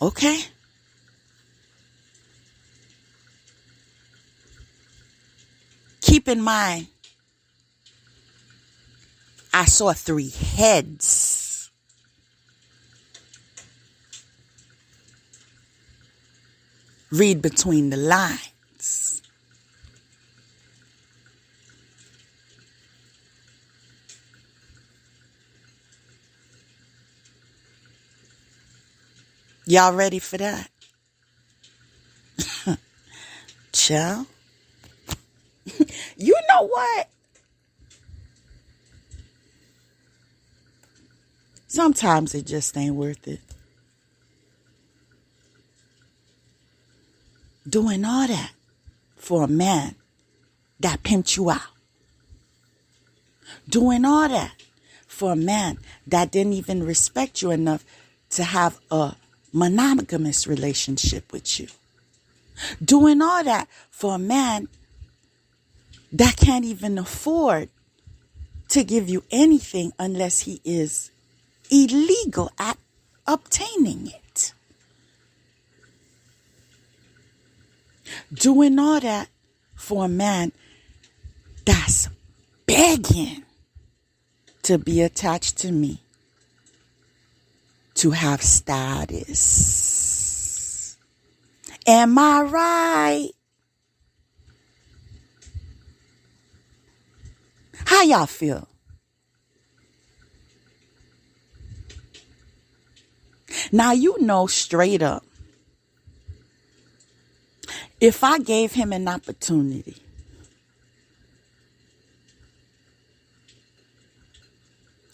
Okay? Keep in mind, I saw 3 heads. Read between the lines. Y'all ready for that? Chill. You know what? Sometimes it just ain't worth it. Doing all that for a man that pimped you out. Doing all that for a man that didn't even respect you enough to have a monogamous relationship with you. Doing all that for a man that can't even afford to give you anything unless he is illegal at obtaining it. Doing all that for a man that's begging to be attached to me, to have status. Am I right? How y'all feel? Now, you know straight up, if I gave him an opportunity,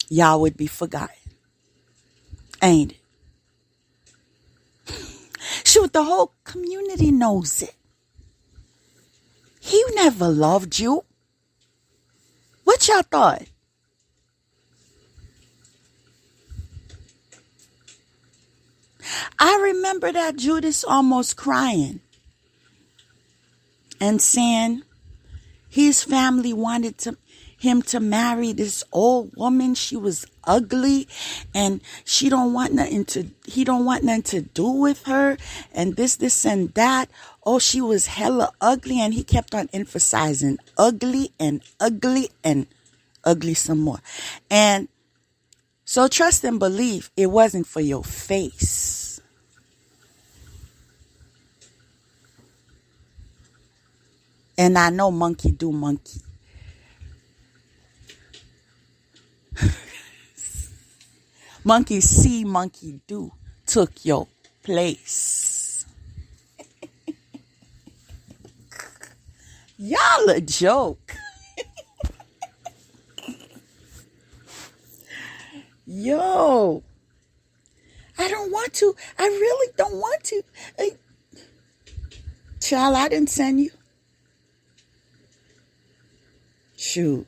y'all would be forgotten. Ain't it? Shoot, the whole community knows it. He never loved you. What y'all thought? I remember that Judas almost crying and saying his family wanted to, him to marry this old woman. She was ugly and he don't want nothing to do with her, and this and that. Oh, she was hella ugly, and he kept on emphasizing ugly and ugly and ugly some more. And so trust and believe it wasn't for your face. And I know monkey do monkey. Monkey see, monkey do took your place. Y'all a joke. Yo, I don't want to. I really don't want to. Child, I didn't send you. Shoot.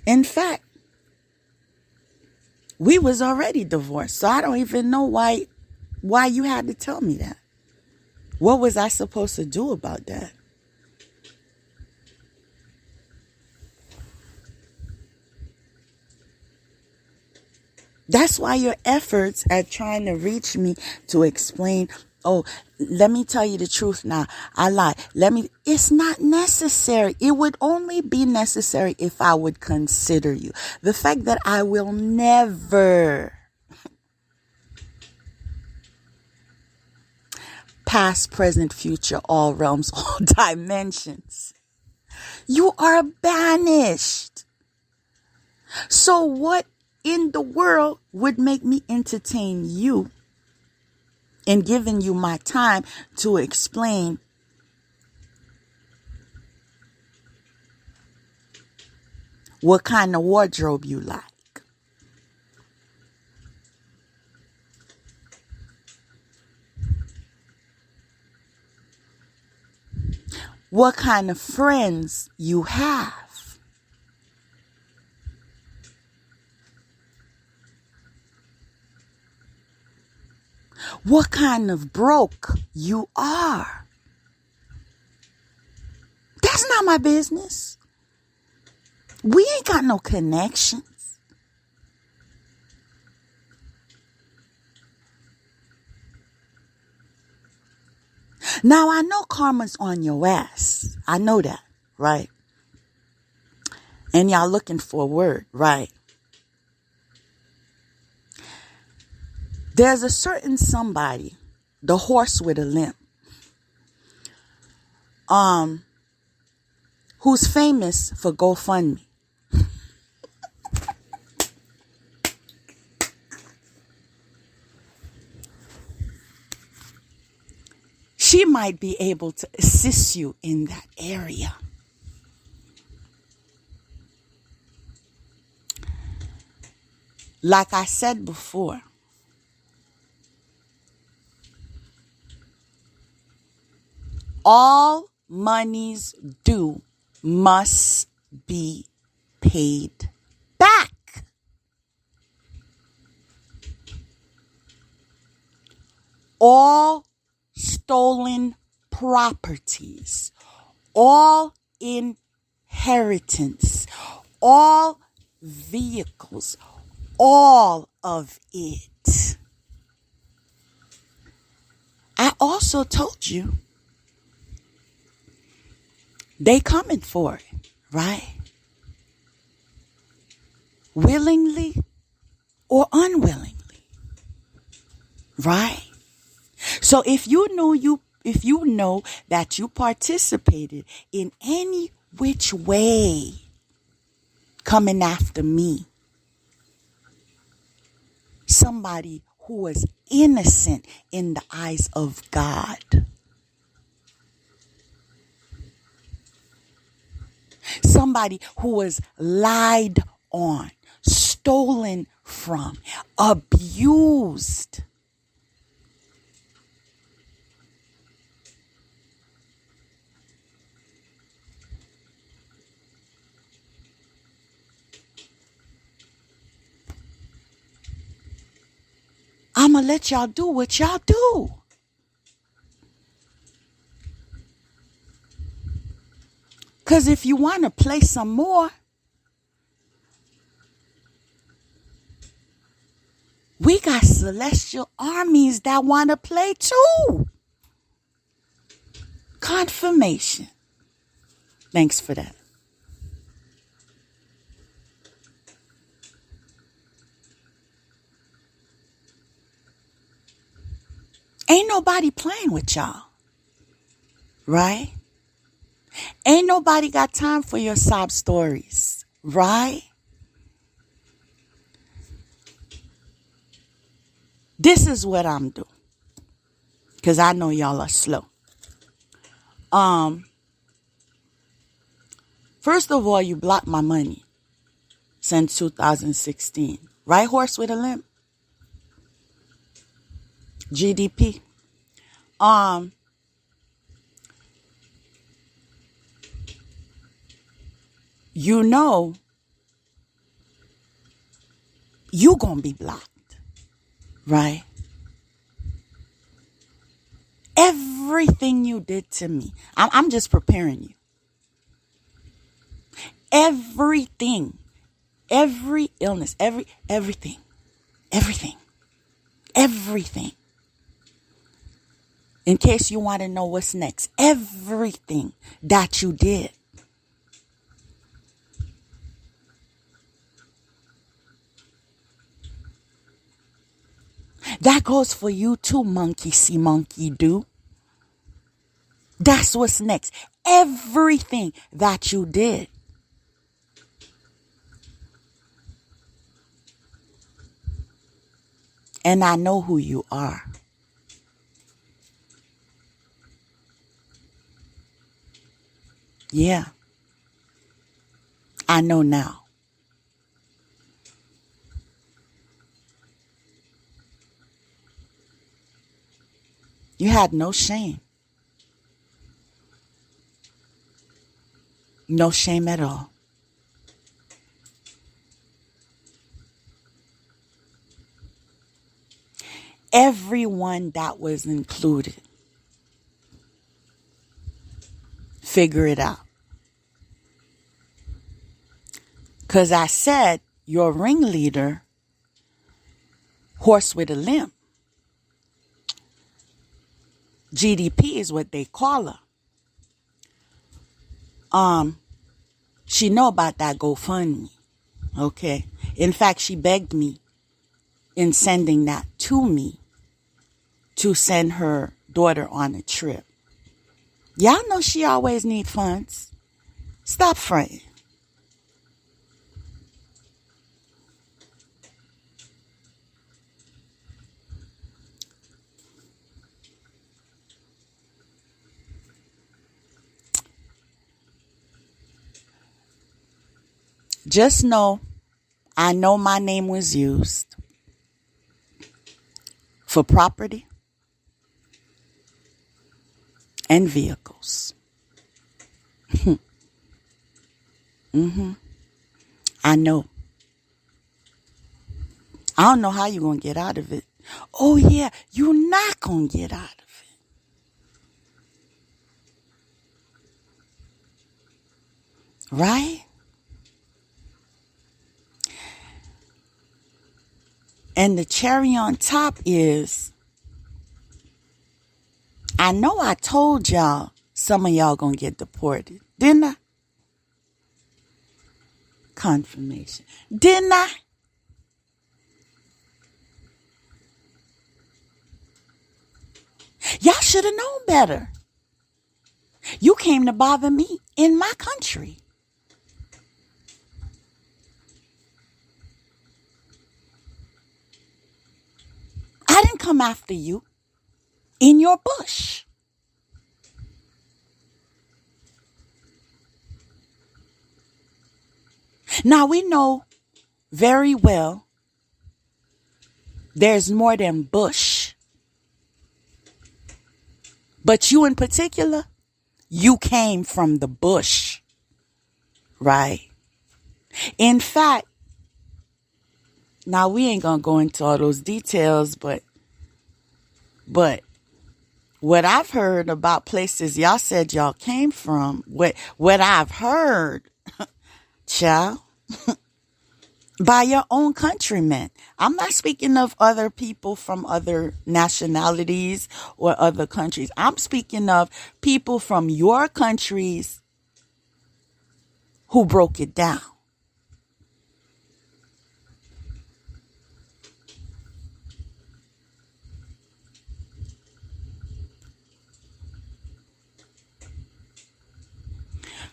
In fact, we was already divorced, so I don't even know why you had to tell me that. What was I supposed to do about that? That's why your efforts at trying to reach me to explain, oh, let me tell you the truth now. I lied. It's not necessary. It would only be necessary if I would consider you. The fact that I will never, past, present, future, all realms, all dimensions, you are banished. So what in the world would make me entertain you in giving you my time to explain what kind of wardrobe you like? What kind of friends you have? What kind of broke you are? That's not my business. We ain't got no connections. Now, I know karma's on your ass. I know that, right? And y'all looking for a word, right? There's a certain somebody, the horse with a limp, who's famous for GoFundMe. She might be able to assist you in that area. Like I said before, all monies due must be paid back. All stolen properties, all inheritance, all vehicles, all of it. I also told you they coming for it, right? Willingly or unwillingly, right? So if you know that you participated in any which way coming after me, somebody who was innocent in the eyes of God, somebody who was lied on, stolen from, abused, I'm going to let y'all do what y'all do. Because if you want to play some more, we got celestial armies that want to play too. Confirmation. Thanks for that. Ain't nobody playing with y'all. Right? Ain't nobody got time for your sob stories. Right? This is what I'm doing. Because I know y'all are slow. First of all, you blocked my money since 2016. Right, horse with a limp? GDP. You know you gonna be blocked, right? Everything you did to me, I'm just preparing you. Everything, every illness, everything. In case you want to know what's next, everything that you did. That goes for you too, monkey see, monkey do. That's what's next. Everything that you did. And I know who you are. Yeah. I know now. You had no shame. No shame at all. Everyone that was included. Figure it out. Because I said your ringleader, horse with a limp. GDP is what they call her. She know about that GoFundMe. Okay. In fact, she begged me in sending that to me to send her daughter on a trip. Y'all know she always need funds. Stop fronting. Just know, I know my name was used for property and vehicles. I know. I don't know how you're going to get out of it. Oh, yeah, you're not going to get out of it. Right? And the cherry on top is, I know I told y'all some of y'all gonna get deported. Didn't I? Confirmation. Didn't I? Y'all should have known better. You came to bother me in my country. I didn't come after you in your bush. Now we know very well there's more than bush. But you in particular, you came from the bush. Right? In fact, now we ain't gonna go into all those details, but What I've heard about places y'all said y'all came from, what I've heard, child, by your own countrymen. I'm not speaking of other people from other nationalities or other countries. I'm speaking of people from your countries who broke it down.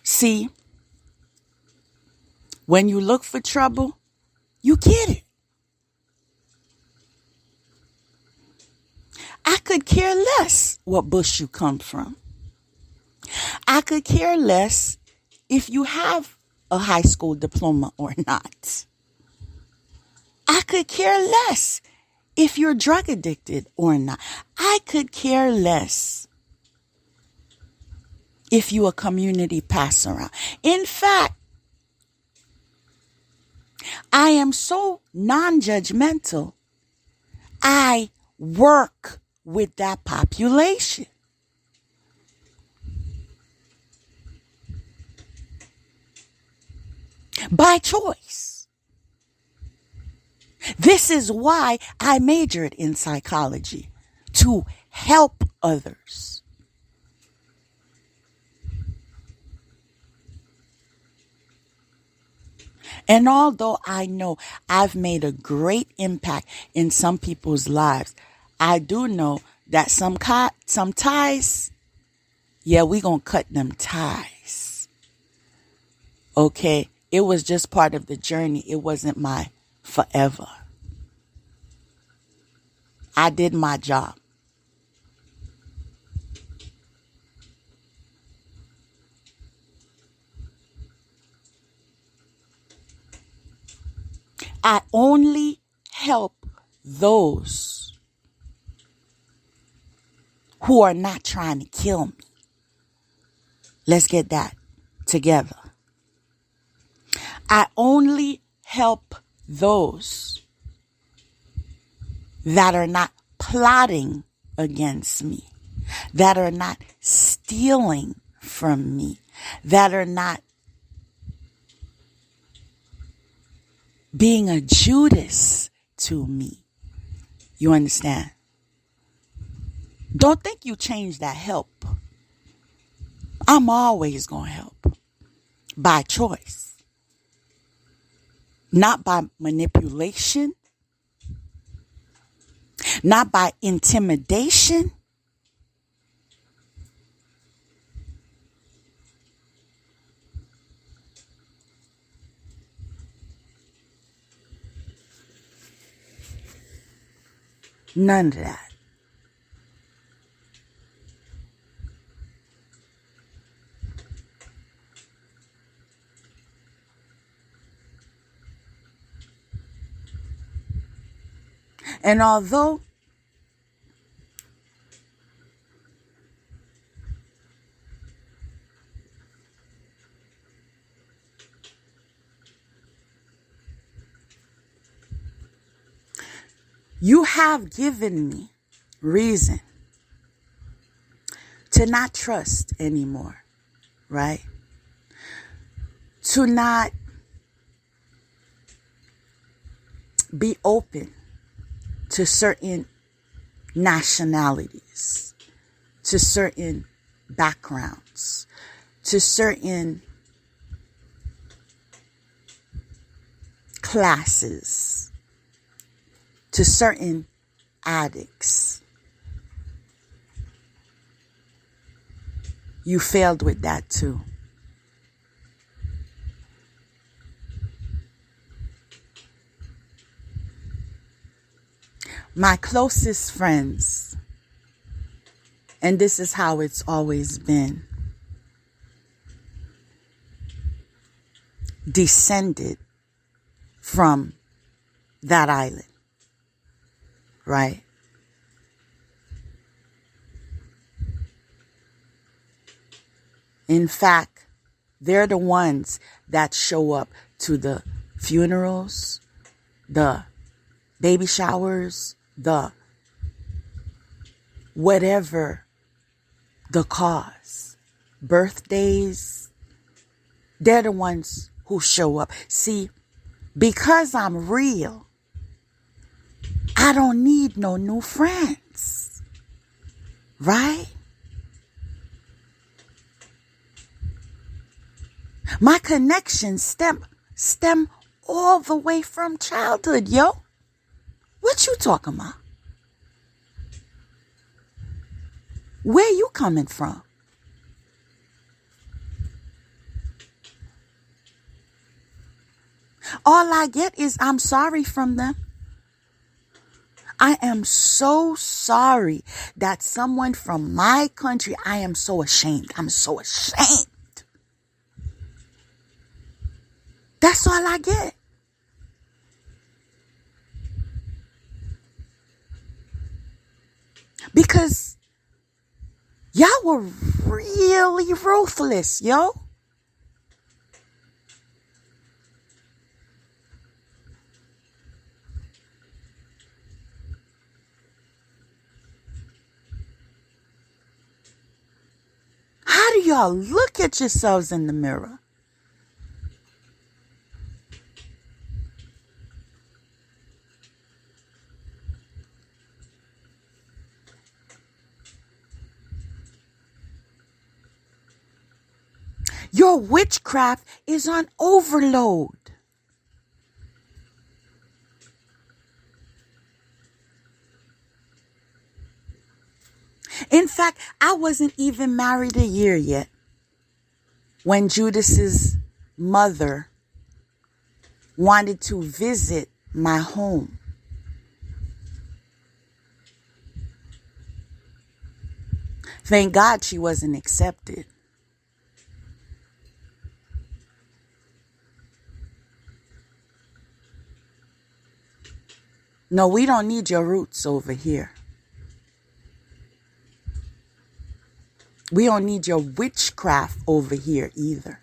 See, when you look for trouble, you get it. I could care less what bush you come from. I could care less if you have a high school diploma or not. I could care less if you're drug addicted or not. I could care less if you a community pass around. In fact, I am so non-judgmental. I work with that population. By choice. This is why I majored in psychology, to help others. And although I know I've made a great impact in some people's lives, I do know that some ties, yeah, we gonna cut them ties. Okay? It was just part of the journey. It wasn't my forever. I did my job. I only help those who are not trying to kill me. Let's get that together. I only help those that are not plotting against me, that are not stealing from me, that are not being a Judas to me. You understand? Don't think you change that help. I'm always going to help by choice, not by manipulation, not by intimidation. None of that. And although you have given me reason to not trust anymore, right? To not be open to certain nationalities, to certain backgrounds, to certain classes, to certain addicts. You failed with that too. My closest friends, and this is how it's always been, descended from that island, right? In fact, they're the ones that show up to the funerals, the baby showers, the whatever the cause. Birthdays, they're the ones who show up. See, because I'm real, I don't need no new friends. Right? My connections stem all the way from childhood, yo. What you talking about? Where you coming from? All I get is I'm sorry from them. I am so sorry that someone from my country, I am so ashamed. I'm so ashamed. That's all I get. Because y'all were really ruthless, yo. How do y'all look at yourselves in the mirror? Your witchcraft is on overload. In fact, I wasn't even married a year yet when Judas's mother wanted to visit my home. Thank God she wasn't accepted. No, we don't need your roots over here. We don't need your witchcraft over here either.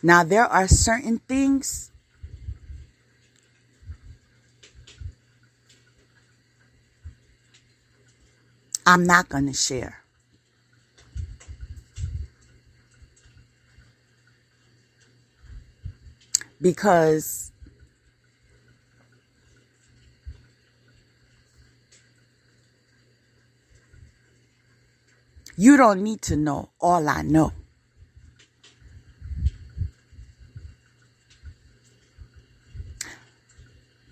Now, there are certain things I'm not going to share. Because you don't need to know all I know.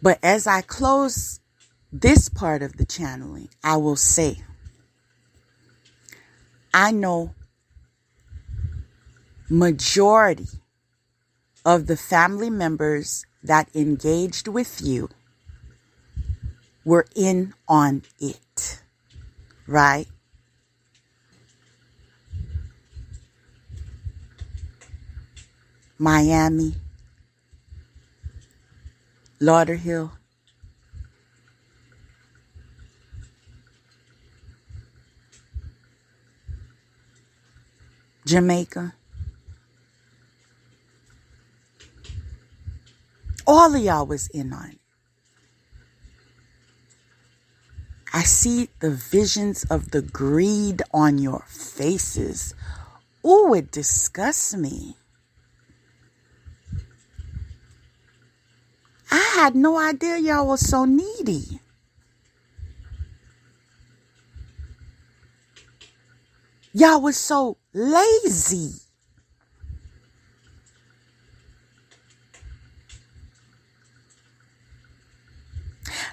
But as I close this part of the channeling, I will say, I know majority of the family members that engaged with you were in on it, right? Miami, Lauderhill, Jamaica. All of y'all was in on it. I see the visions of the greed on your faces. Ooh, it disgusts me. I had no idea y'all was so needy. Y'all was so lazy.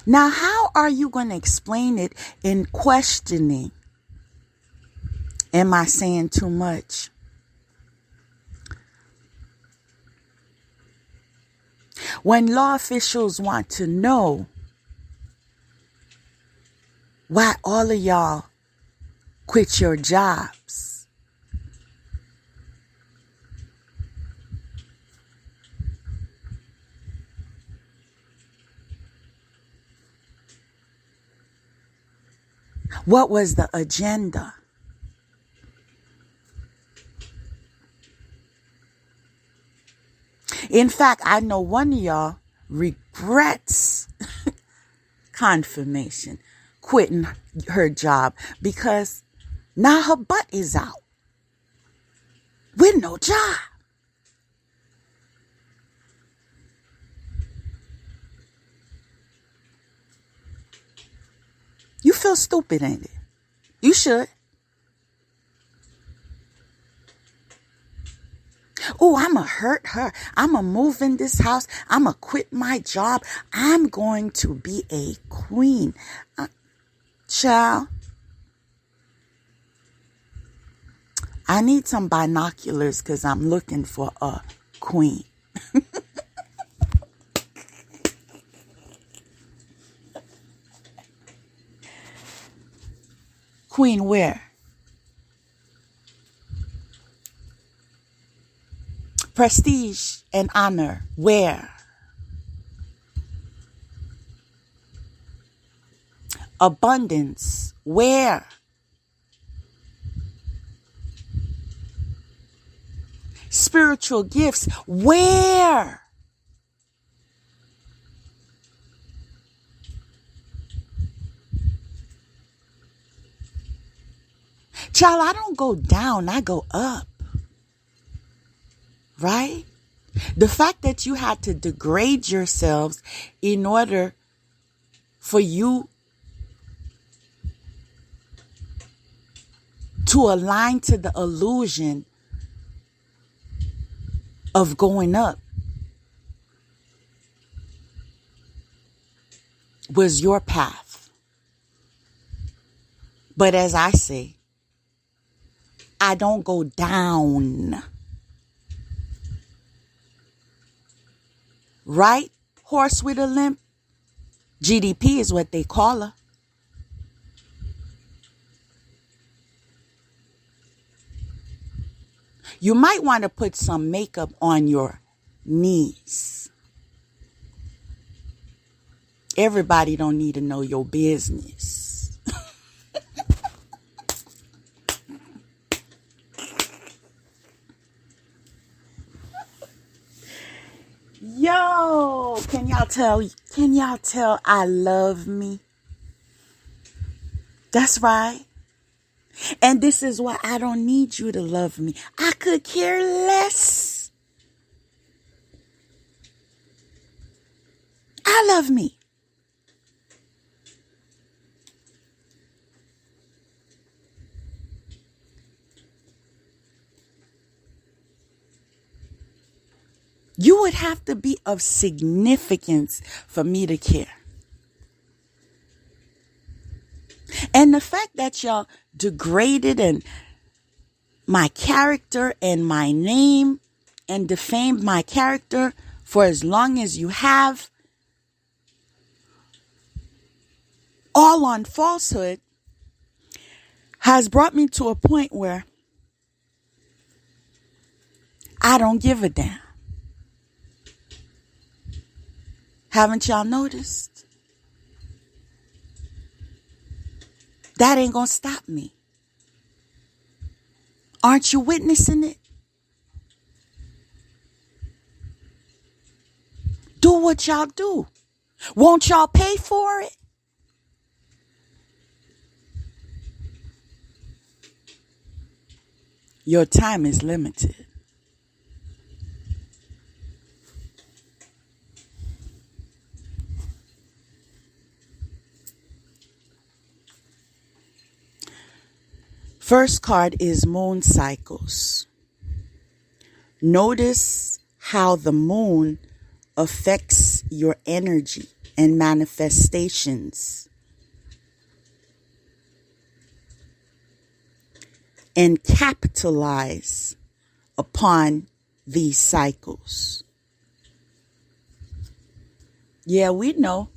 Now, how are you going to explain it in questioning? Am I saying too much? When law officials want to know why all of y'all quit your jobs, what was the agenda? In fact, I know one of y'all regrets confirmation, quitting her job because now her butt is out with no job. You feel stupid, ain't it? You should. Oh, I'ma hurt her. I'ma move in this house. I'ma quit my job. I'm going to be a queen. Child, I need some binoculars because I'm looking for a queen. Queen where? Prestige and honor where? Abundance where? Spiritual gifts where? Child, I don't go down, I go up. Right? The fact that you had to degrade yourselves in order for you to align to the illusion of going up was your path. But as I say, I don't go down. Right? Horse with a limp. GDP is what they call her. You might want to put some makeup on your knees. Everybody don't need to know your business. Yo, can y'all tell I love me? That's right. And this is why I don't need you to love me. I could care less. I love me. You would have to be of significance for me to care. And the fact that y'all degraded and my character and my name and defamed my character for as long as you have, all on falsehood, has brought me to a point where I don't give a damn. Haven't y'all noticed? That ain't gonna stop me. Aren't you witnessing it? Do what y'all do. Won't y'all pay for it? Your time is limited. First card is moon cycles. Notice how the moon affects your energy and manifestations. And capitalize upon these cycles. Yeah, we know.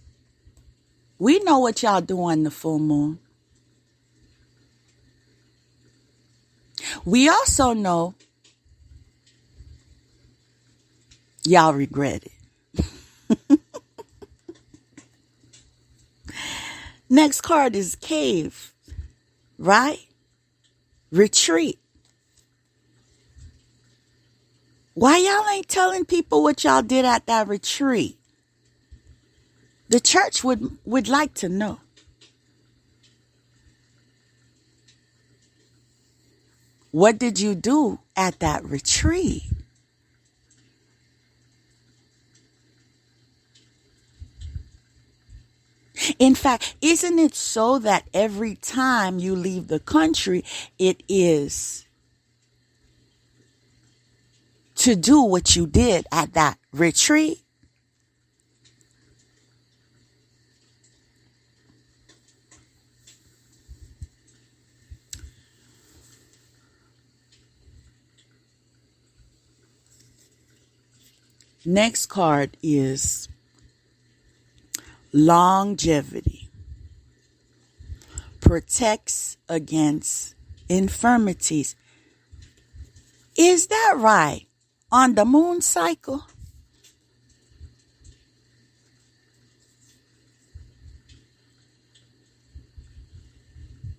We know what y'all do on the full moon. We also know y'all regret it. Next card is cave, right? Retreat. Why y'all ain't telling people what y'all did at that retreat? The church would like to know. What did you do at that retreat? In fact, isn't it so that every time you leave the country, it is to do what you did at that retreat? Next card is longevity. Protects against infirmities. Is that right? On the moon cycle?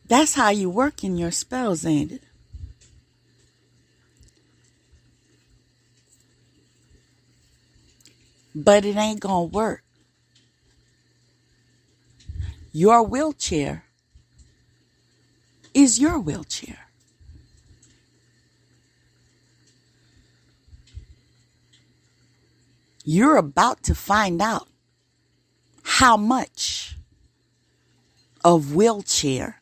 That's how you work in your spells, ain't it? But it ain't gonna work. Your wheelchair is your wheelchair. You're about to find out how much of wheelchair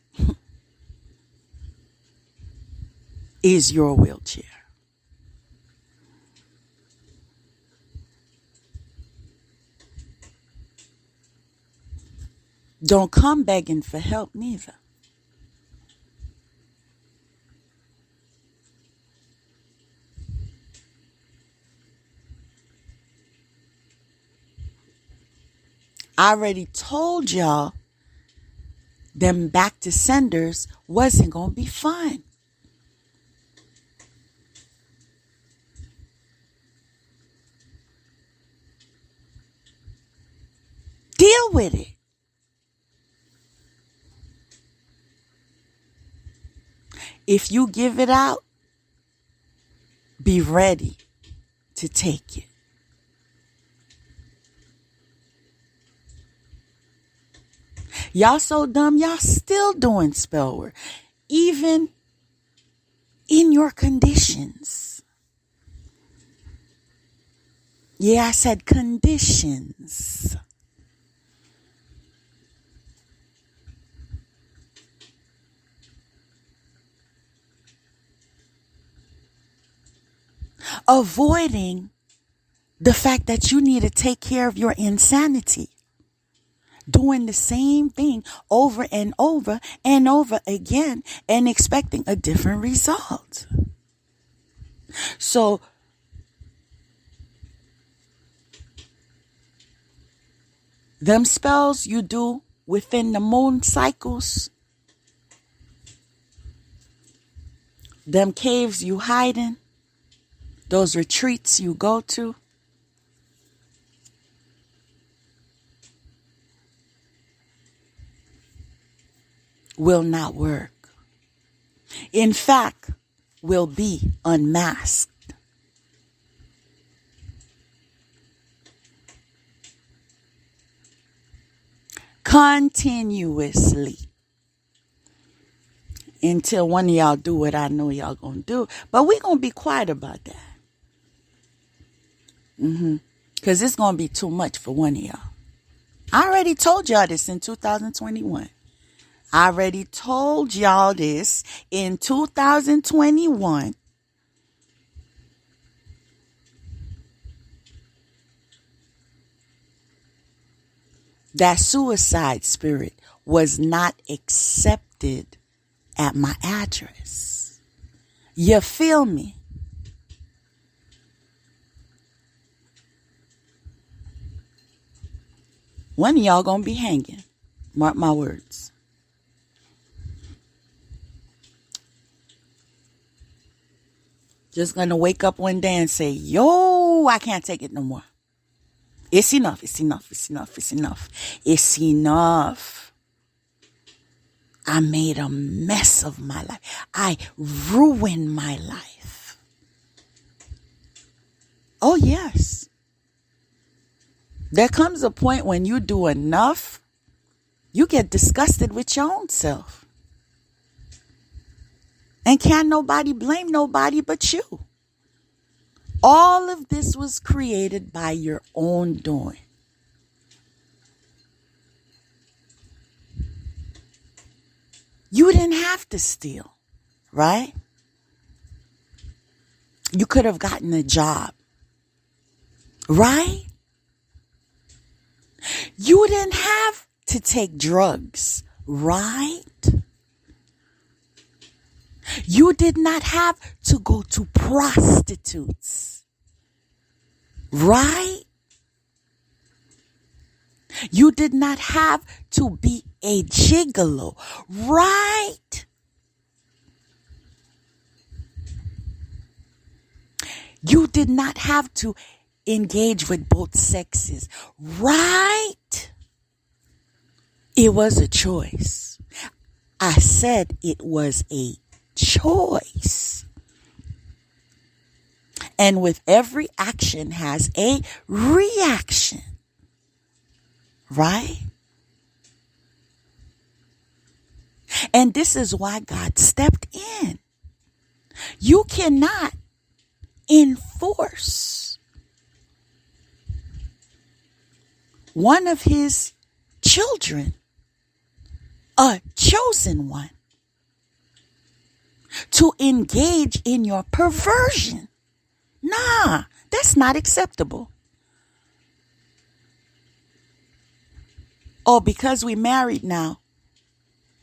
is your wheelchair. Don't come begging for help neither. I already told y'all them back to senders wasn't going to be fun. Deal with it. If you give it out, be ready to take it. Y'all so dumb, y'all still doing spell work, even in your conditions. Yeah, I said conditions. Avoiding the fact that you need to take care of your insanity. Doing the same thing over and over and over again and expecting a different result. So, them spells you do within the moon cycles, them caves you hide in, those retreats you go to, will not work. In fact, will be unmasked. Continuously. Until one of y'all do what I know y'all gonna do. But we gonna be quiet about that. Because it's gonna be too much for one of y'all. I already told y'all this in 2021. I already told y'all this in 2021. That suicide spirit was not accepted at my address. You feel me? One of y'all gonna be hanging. Mark my words. Just gonna wake up one day and say, yo, I can't take it no more. It's enough, it's enough, it's enough, it's enough. It's enough. I made a mess of my life. I ruined my life. Oh, yes. There comes a point when you do enough, you get disgusted with your own self. And can't nobody blame nobody but you. All of this was created by your own doing. You didn't have to steal, right? You could have gotten a job, right? You didn't have to take drugs, right? You did not have to go to prostitutes, right? You did not have to be a gigolo, right? You did not have to engage with both sexes, right? It was a choice. I said it was a choice. And with every action has a reaction, right? And this is why God stepped in. You cannot enforce one of his children, a chosen one, to engage in your perversion. Nah, that's not acceptable. Oh, because we married now,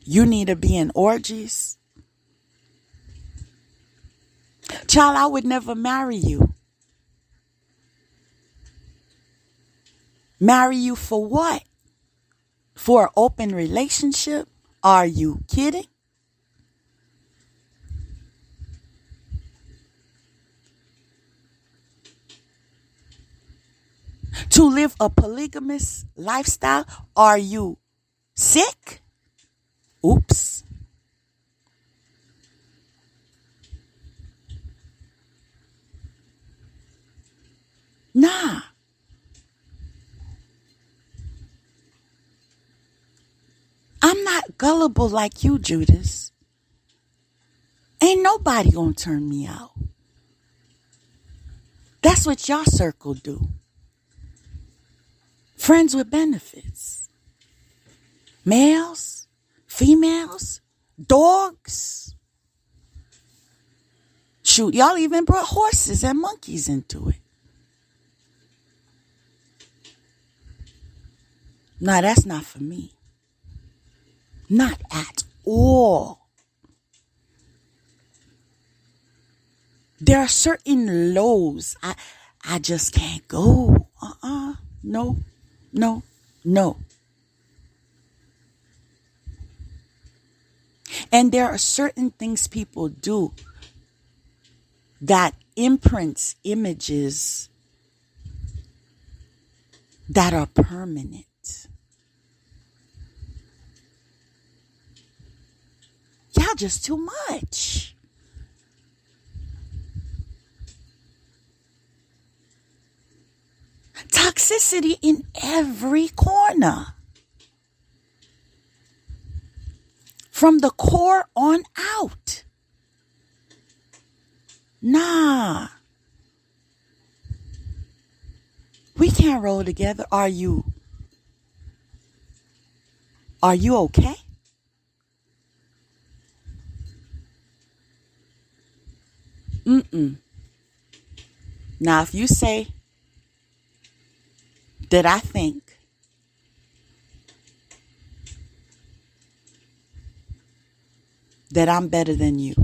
you need to be in orgies. Child, I would never marry you. Marry you for what? For an open relationship? Are you kidding? To live a polygamous lifestyle? Are you sick? Oops. Nah. I'm not gullible like you, Judas. Ain't nobody gonna turn me out. That's what y'all circle do. Friends with benefits. Males, females, dogs. Shoot, y'all even brought horses and monkeys into it. Nah, that's not for me. Not at all. There are certain lows I just can't go. No. And there are certain things people do that imprints images that are permanent. Y'all just too much. Toxicity in every corner. From the core on out. Nah. We can't roll together. Are you okay? Now, if you say that I think that I'm better than you,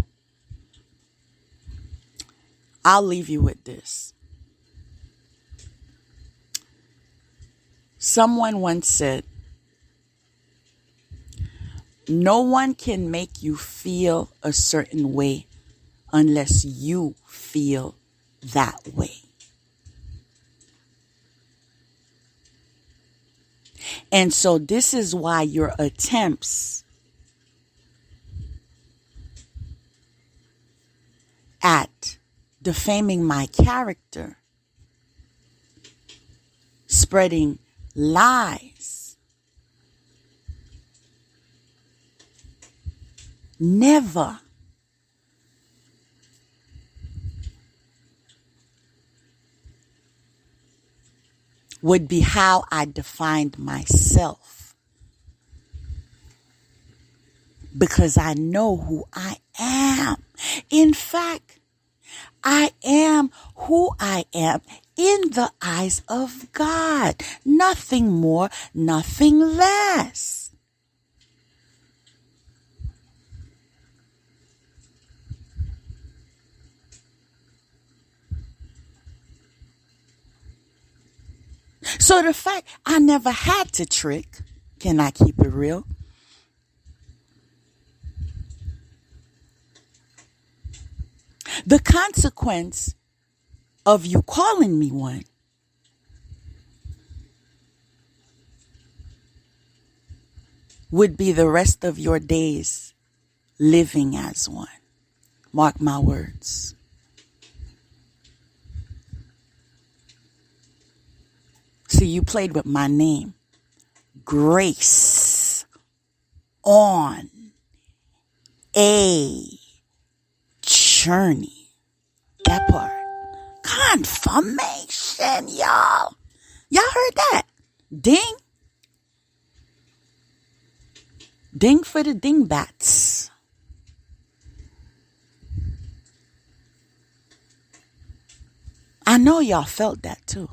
I'll leave you with this. Someone once said, no one can make you feel a certain way unless you feel that way. And so this is why your attempts at defaming my character spreading lies never would be how I defined myself, because I know who I am. In fact, I am who I am in the eyes of God. Nothing more, nothing less. So the fact I never had to trick, can I keep it real? The consequence of you calling me one would be the rest of your days living as one. Mark my words. See, you played with my name. Grace on a journey. That part. Confirmation, y'all. Y'all heard that? Ding. Ding for the dingbats. I know y'all felt that too.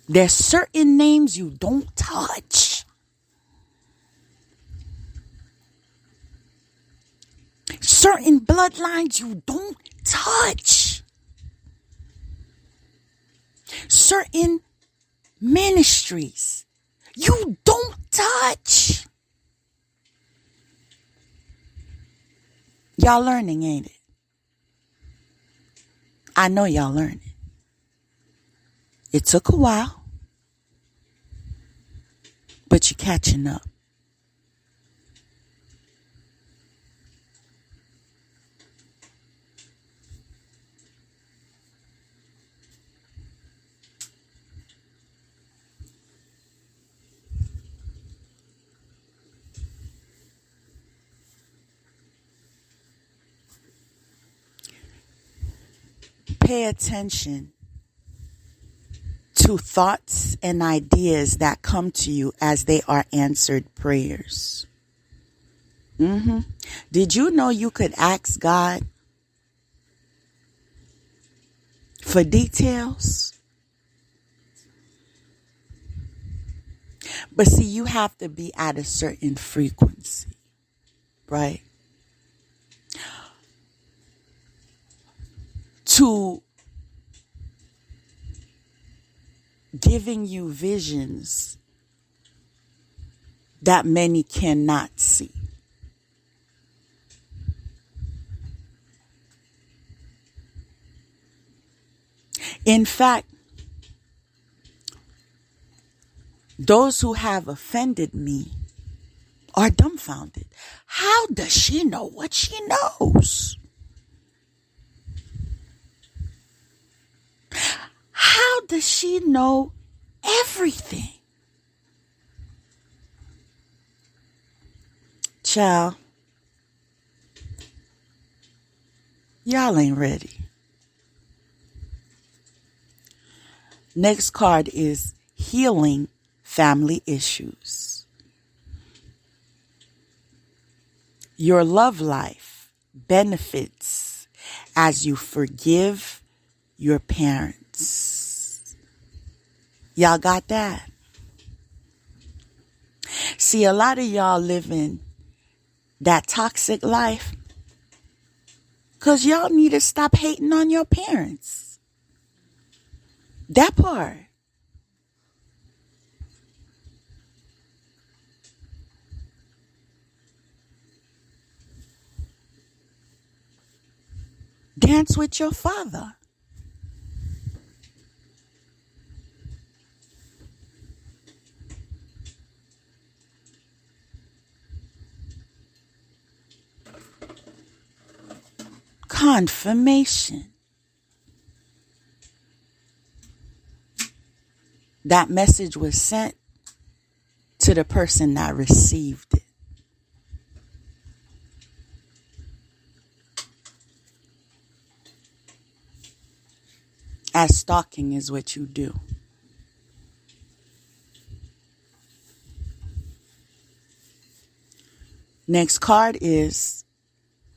There's certain names you don't touch. Certain bloodlines you don't touch. Certain ministries you don't touch. Y'all learning, ain't it? I know y'all learning. It took a while, but you're catching up. Pay attention to thoughts and ideas that come to you as they are answered prayers. Did you know you could ask God for details? But see, you have to be at a certain frequency, right? To giving you visions that many cannot see. In fact, those who have offended me are dumbfounded. How does she know what she knows? How does she know everything? Child, y'all ain't ready. Next card is healing family issues. Your love life benefits as you forgive your parents. Y'all got that? See, a lot of y'all living that toxic life because y'all need to stop hating on your parents. That part. Dance with your father. Confirmation. that message was sent to the person that received it. As stalking is what you do. Next card is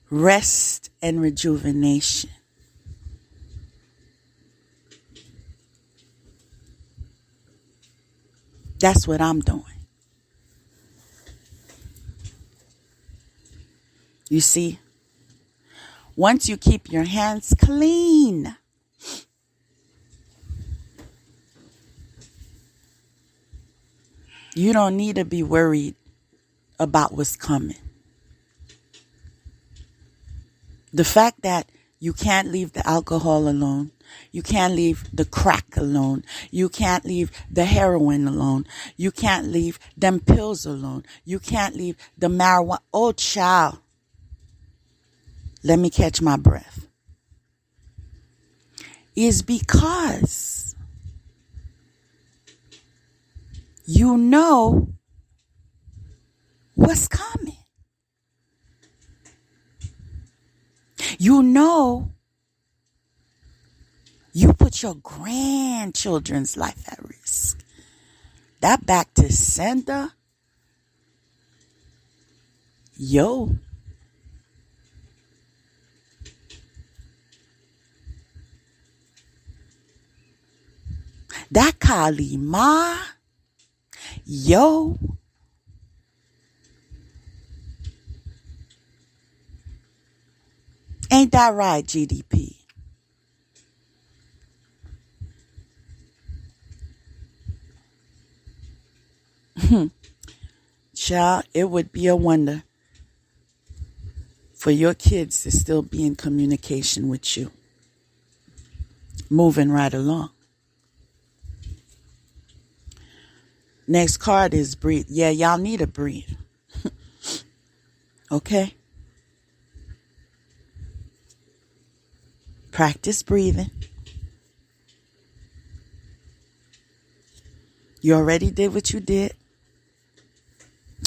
rest and rejuvenation. That's what I'm doing. You see, once you keep your hands clean, you don't need to be worried about what's coming. The fact that you can't leave the alcohol alone, you can't leave the crack alone, you can't leave the heroin alone, you can't leave them pills alone, you can't leave the marijuana. Oh, child. Let me catch my breath. Is because you know what's coming. You know you put your grandchildren's life at risk. That back to sender. Yo. That Kalima. Yo. Ain't that right, GDP? Child, it would be a wonder for your kids to still be in communication with you. Moving right along. Next card is breathe. Yeah, y'all need to breathe. Okay? Practice breathing. You already did what you did.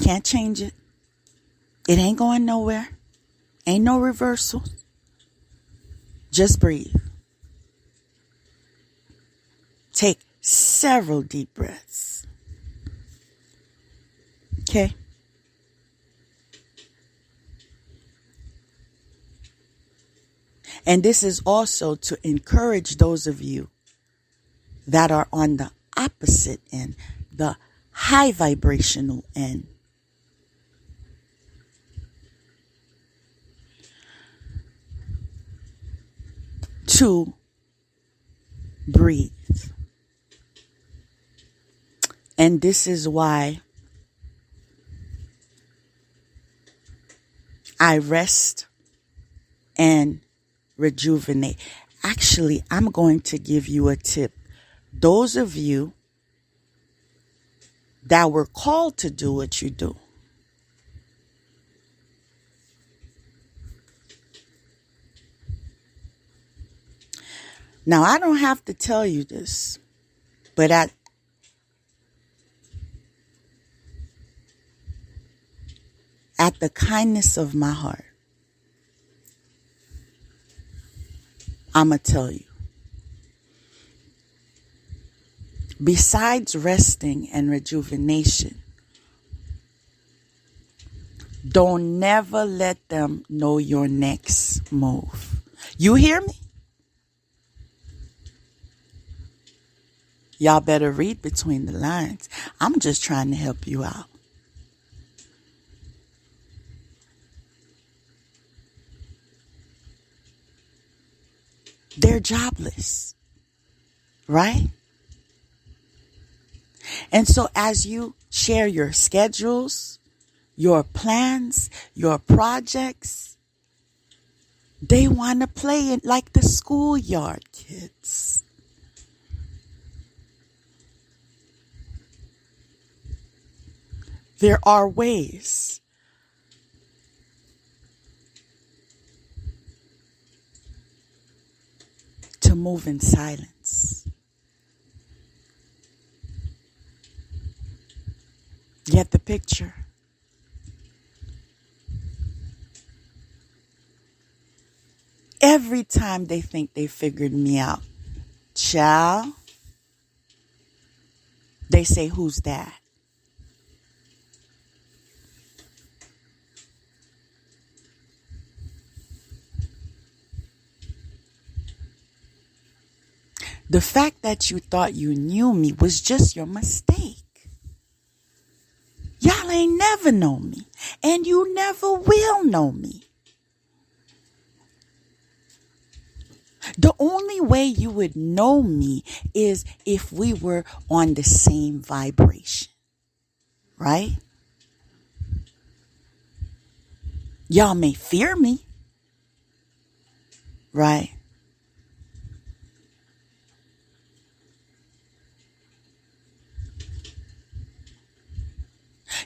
Can't change it. It ain't going nowhere. Ain't no reversal. Just breathe. Take several deep breaths. Okay? And this is also to encourage those of you that are on the opposite end, the high vibrational end. To breathe. And this is why I rest and rejuvenate. Actually, I'm going to give you a tip. Those of you that were called to do what you do, now I don't have to tell you this, but at the kindness of my heart, I'm going to tell you. Besides resting and rejuvenation, don't never let them know your next move. You hear me? Y'all better read between the lines. I'm just trying to help you out. They're jobless, right? And so as you share your schedules, your plans, your projects, they want to play it like the schoolyard kids. There are ways to move in silence. Get the picture? Every time they think they figured me out, child, they say, who's that? The fact that you thought you knew me was just your mistake. Y'all ain't never known me, and you never will know me. The only way you would know me is if we were on the same vibration, right? Y'all may fear me, right?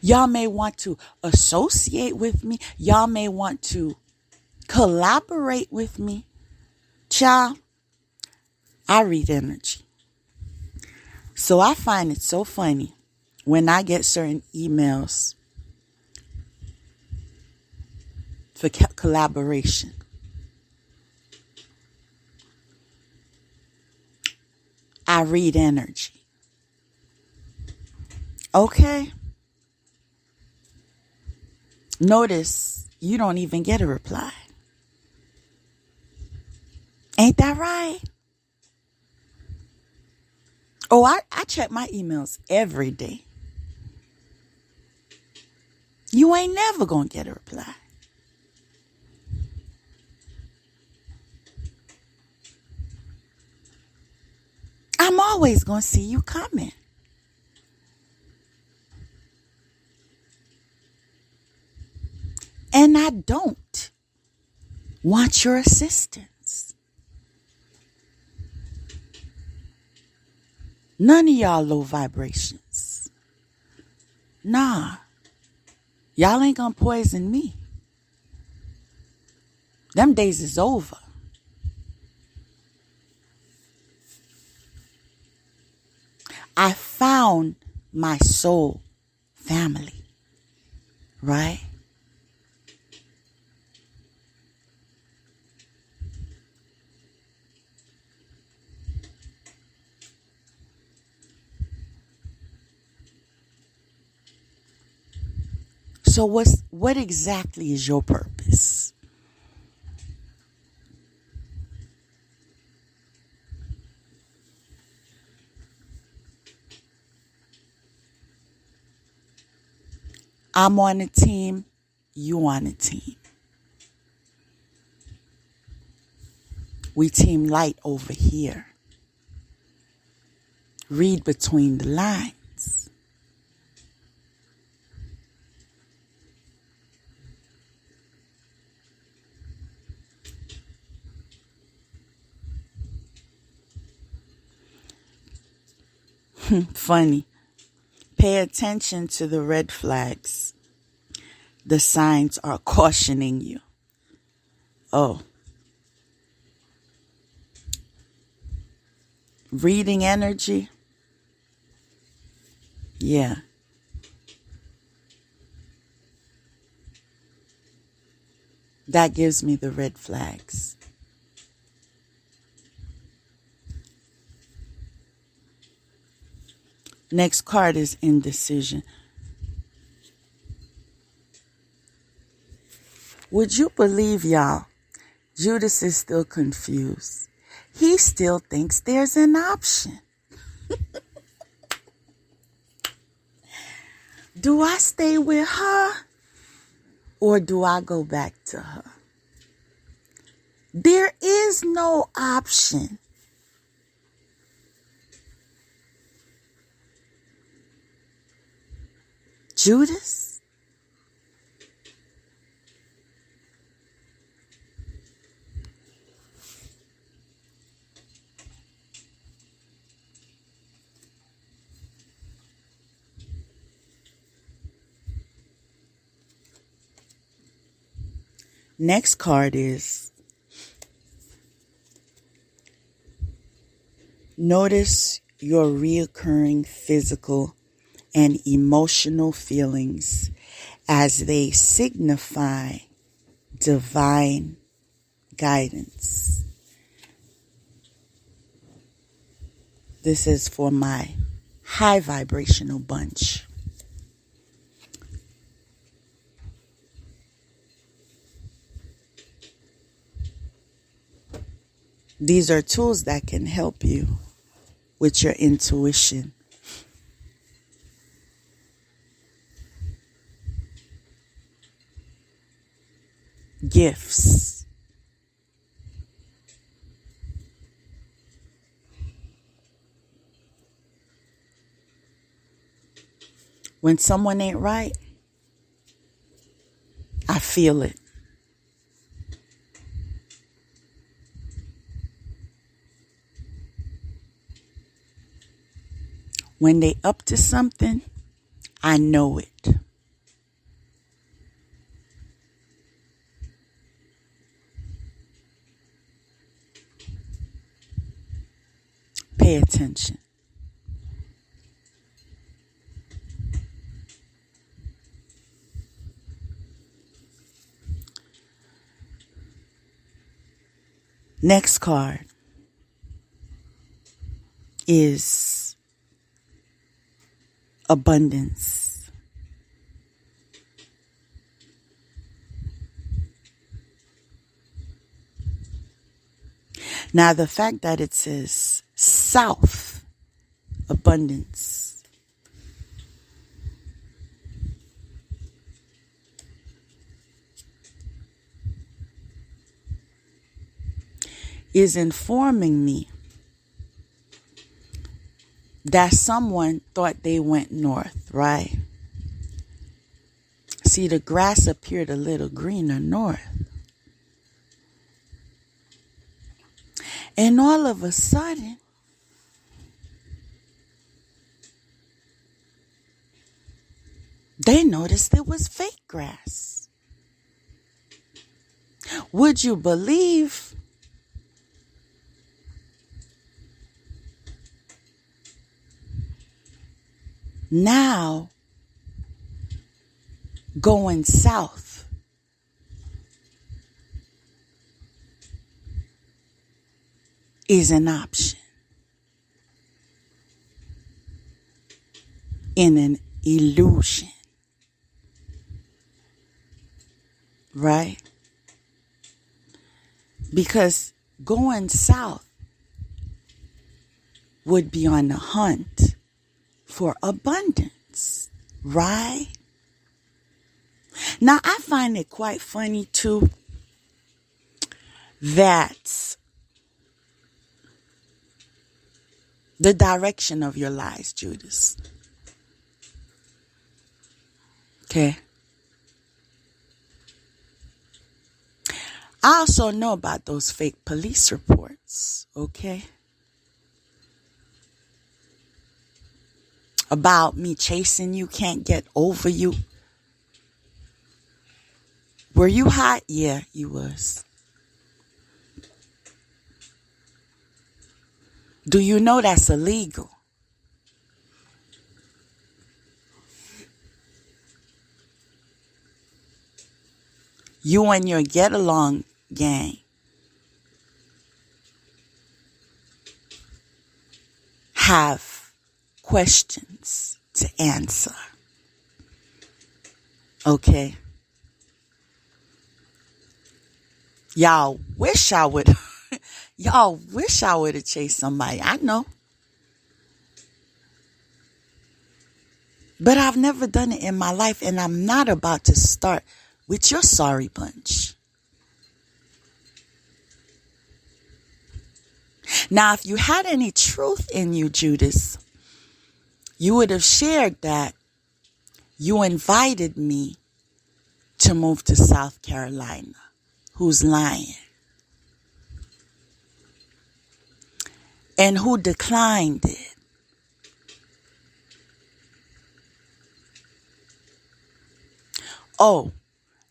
Y'all may want to associate with me. Y'all may want to collaborate with me. Child, I read energy. So I find it so funny when I get certain emails for collaboration. I read energy. Okay? Notice you don't even get a reply. Ain't that right? Oh, I check my emails every day. You ain't never gonna get a reply. I'm always gonna see you coming. And I don't want your assistance. None of y'all low vibrations. Nah. Y'all ain't gonna poison me. Them days is over. I found my soul family. Right? So what exactly is your purpose? I'm on a team, you on a team. We team light over here. Read between the lines. Funny. Pay attention to the red flags. The signs are cautioning you. Oh. Reading energy. Yeah. That gives me the red flags. Next card is indecision. Would you believe, y'all, Judas is still confused. He still thinks there's an option. Do I stay with her or do I go back to her? There is no option. Judas? Next card is notice your reoccurring physical and emotional feelings as they signify divine guidance. This is for my high vibrational bunch. These are tools that can help you with your intuition. Gifts. When someone ain't right, I feel it. When they up to something, I know it. Pay attention. Next card is abundance. Now, the fact that it says south abundance is informing me that someone thought they went north, right? See, the grass appeared a little greener north. And all of a sudden, they noticed it was fake grass. Would you believe now going south is an option in an illusion, right? Because going south would be on the hunt for abundance, right? Now, I find it quite funny too that the direction of your lies, Judas. Okay. I also know about those fake police reports, okay? About me chasing you, can't get over you. Were you hot? Yeah, you was. Do you know that's illegal? You and your get along gang have questions to answer. Okay? Y'all wish I would have chased somebody. I know. But I've never done it in my life, and I'm not about to start with your sorry bunch. Now, if you had any truth in you, Judas, you would have shared that you invited me to move to South Carolina. Who's lying? And who declined it? Oh,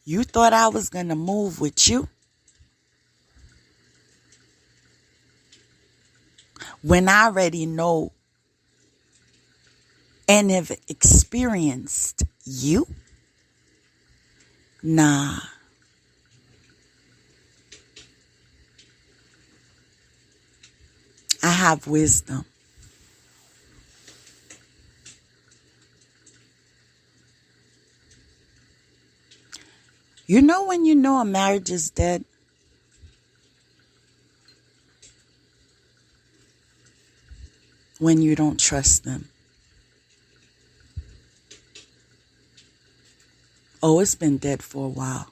you thought I was going to move with you? When I already know and have experienced you? Nah. I have wisdom. You know when you know a marriage is dead? When you don't trust them. Oh, it's been dead for a while.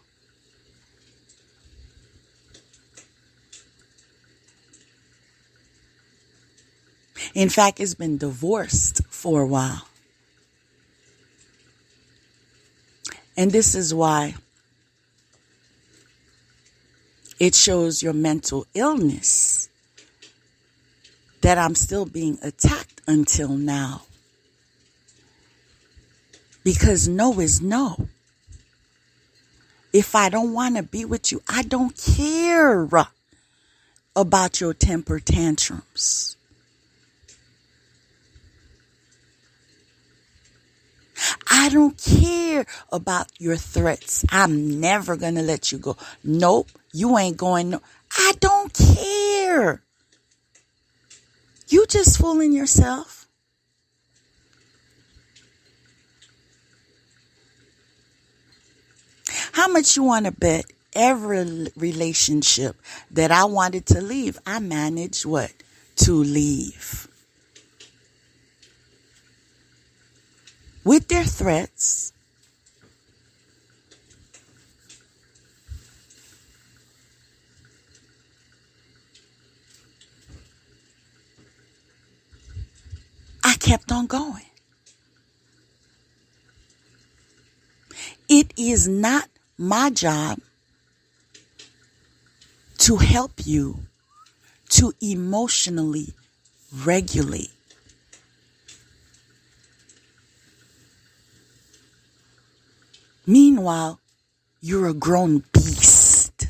In fact, it's been divorced for a while. And this is why it shows your mental illness that I'm still being attacked until now. Because no is no. If I don't want to be with you, I don't care about your temper tantrums. I don't care about your threats. I'm never going to let you go. Nope, you ain't going. No. I don't care. You just fooling yourself. How much you want to bet every relationship that I wanted to leave, I managed what? To leave. With their threats. I kept on going. It is not my job to help you to emotionally regulate. Meanwhile, you're a grown beast.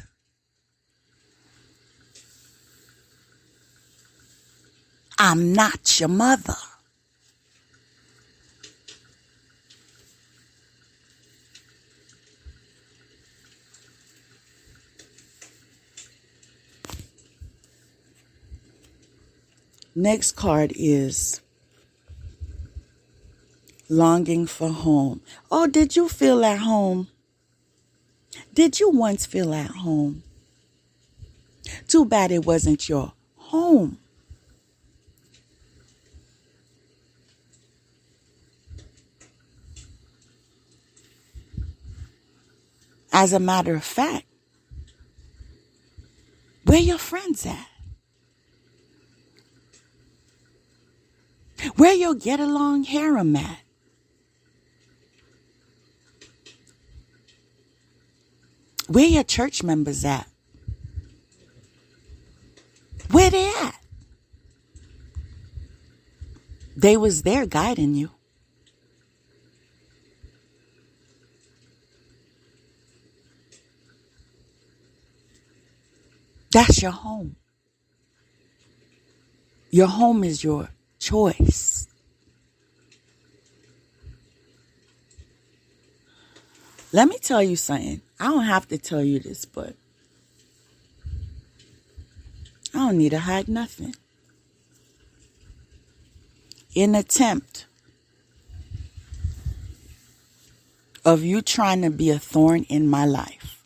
I'm not your mother. Next card is longing for home. Oh, did you feel at home? Did you once feel at home? Too bad it wasn't your home. As a matter of fact, where your friends at? Where your get along harem at? Where your church members at? Where they at? They was there guiding you. That's your home. Your home is your choice. Let me tell you something. I don't have to tell you this, but I don't need to hide nothing. In attempt of you trying to be a thorn in my life,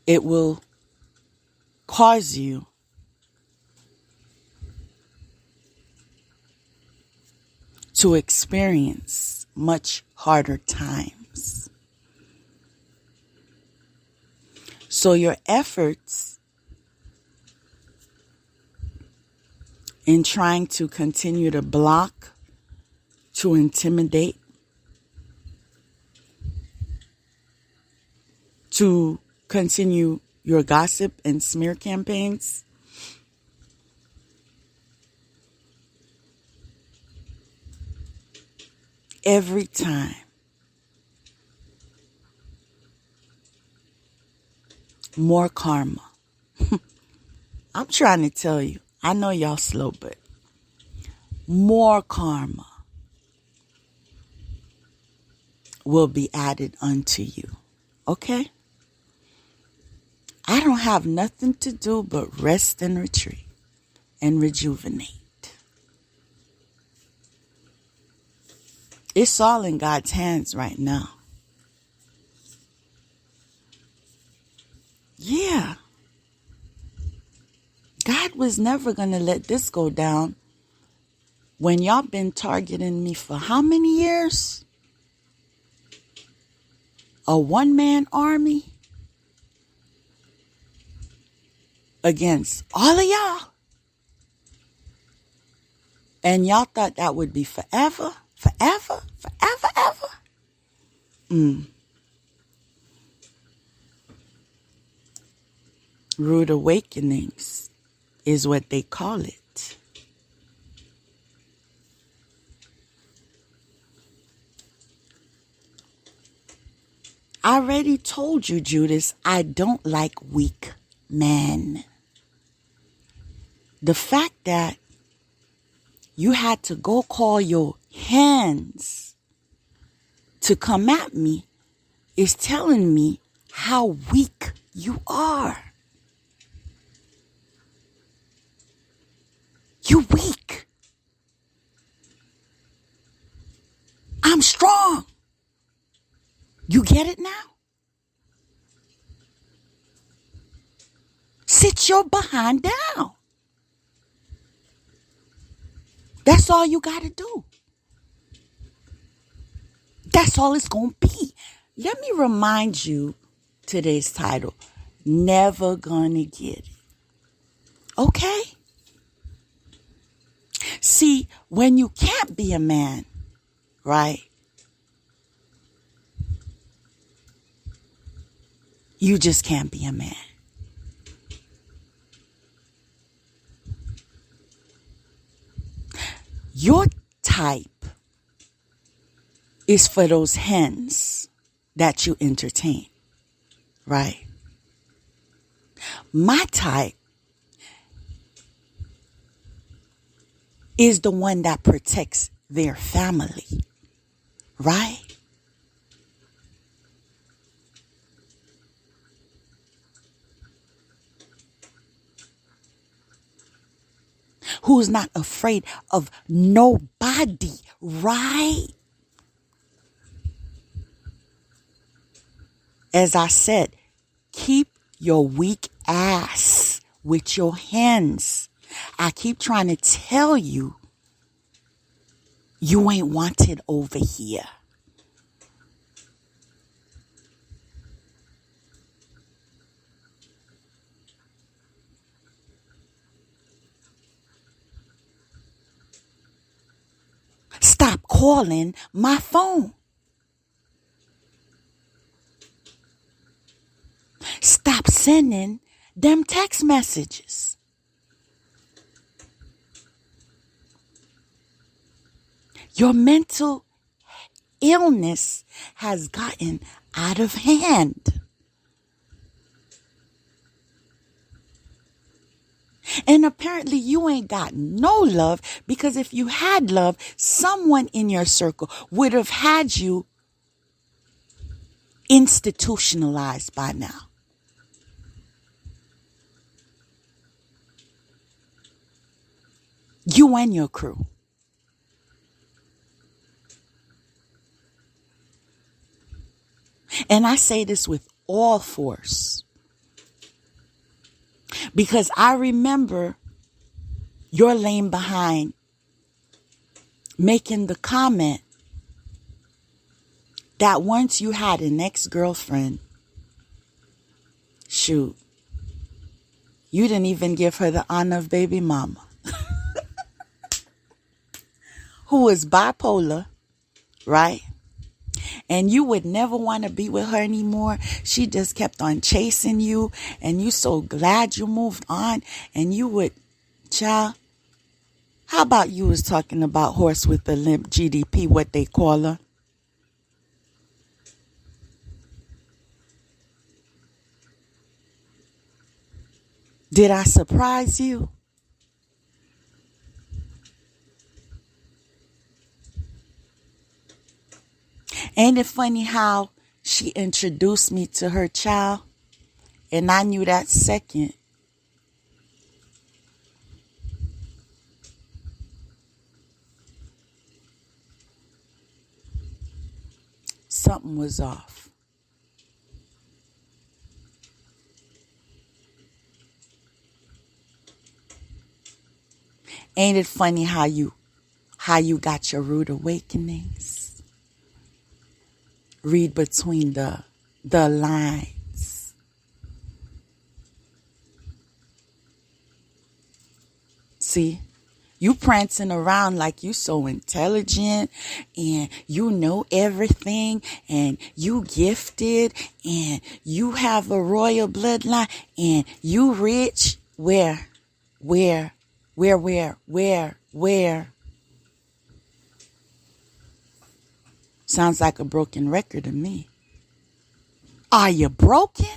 it will cause you to experience much harder times. So your efforts in trying to continue to block, to intimidate, to continue your gossip and smear campaigns, every time more karma. I'm trying to tell you. I know y'all slow, but more karma will be added unto you. Okay? I don't have nothing to do but rest and retreat and rejuvenate. It's all in God's hands right now. Yeah. God was never going to let this go down when y'all been targeting me for how many years? A one-man army against all of y'all. And y'all thought that would be forever, forever, forever, ever. Rude awakenings is what they call it. I already told you, Judas, I don't like weak men. The fact that you had to go call your hands to come at me is telling me how weak you are. You weak. I'm strong. You get it now? Sit your behind down. That's all you got to do. That's all it's going to be. Let me remind you today's title. Never gonna get it. Okay? See, when you can't be a man, right? You just can't be a man. Your type is for those hens that you entertain, right? My type is the one that protects their family, right? Who's not afraid of nobody, right? As I said, keep your weak ass with your hands. I keep trying to tell you, you ain't wanted over here. Stop calling my phone. Stop sending them text messages. Your mental illness has gotten out of hand. And apparently you ain't got no love, because if you had love, someone in your circle would have had you institutionalized by now. You and your crew. And I say this with all force, because I remember your lame behind making the comment that once you had an ex-girlfriend, shoot, you didn't even give her the honor of baby mama, who was bipolar, right? And you would never want to be with her anymore. She just kept on chasing you, and you so glad you moved on. And you would, child, how about you was talking about horse with the limp, GDP, what they call her? Did I surprise you? Ain't it funny how she introduced me to her child? And I knew that second something was off. Ain't it funny how you got your rude awakenings? Read between the lines. See? You prancing around like you so intelligent and you know everything and you gifted and you have a royal bloodline and you rich. Where? Sounds like a broken record to me. Are you broken?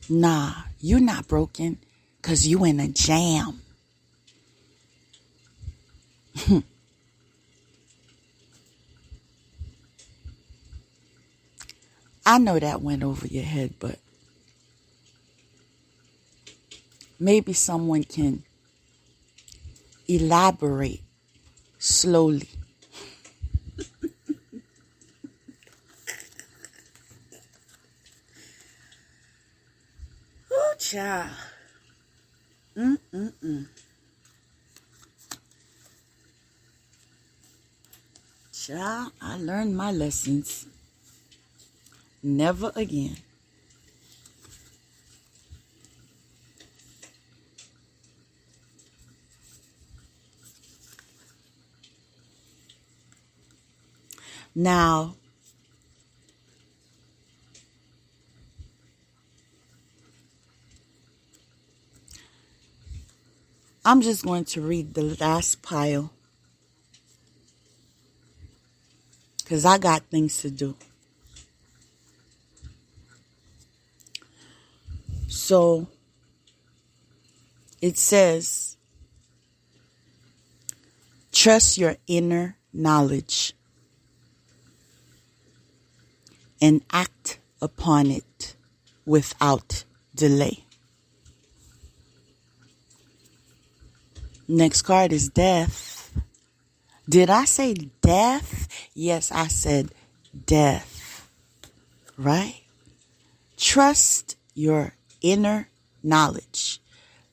Nah, you not broken because you in a jam. I know that went over your head, but maybe someone can elaborate slowly. Oh, child. Child, I learned my lessons. Never again. Now, I'm just going to read the last pile because I got things to do. So, it says, trust your inner knowledge and act upon it without delay. Next card is death. Did I say death? Yes, I said death. Right? Trust your inner knowledge.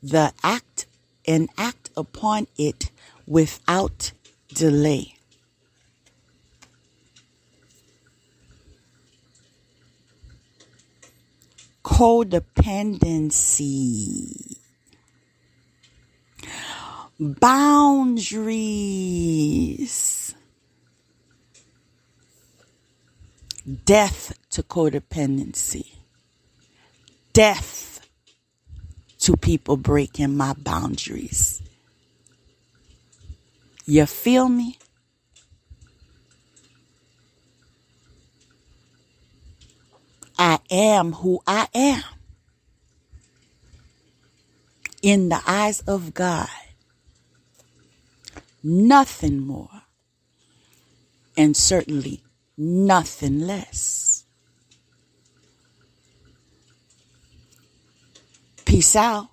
The act and act upon it without delay. Codependency. Boundaries. Death to codependency. Death to people breaking my boundaries. You feel me? I am who I am in the eyes of God. Nothing more, and certainly nothing less. Peace out.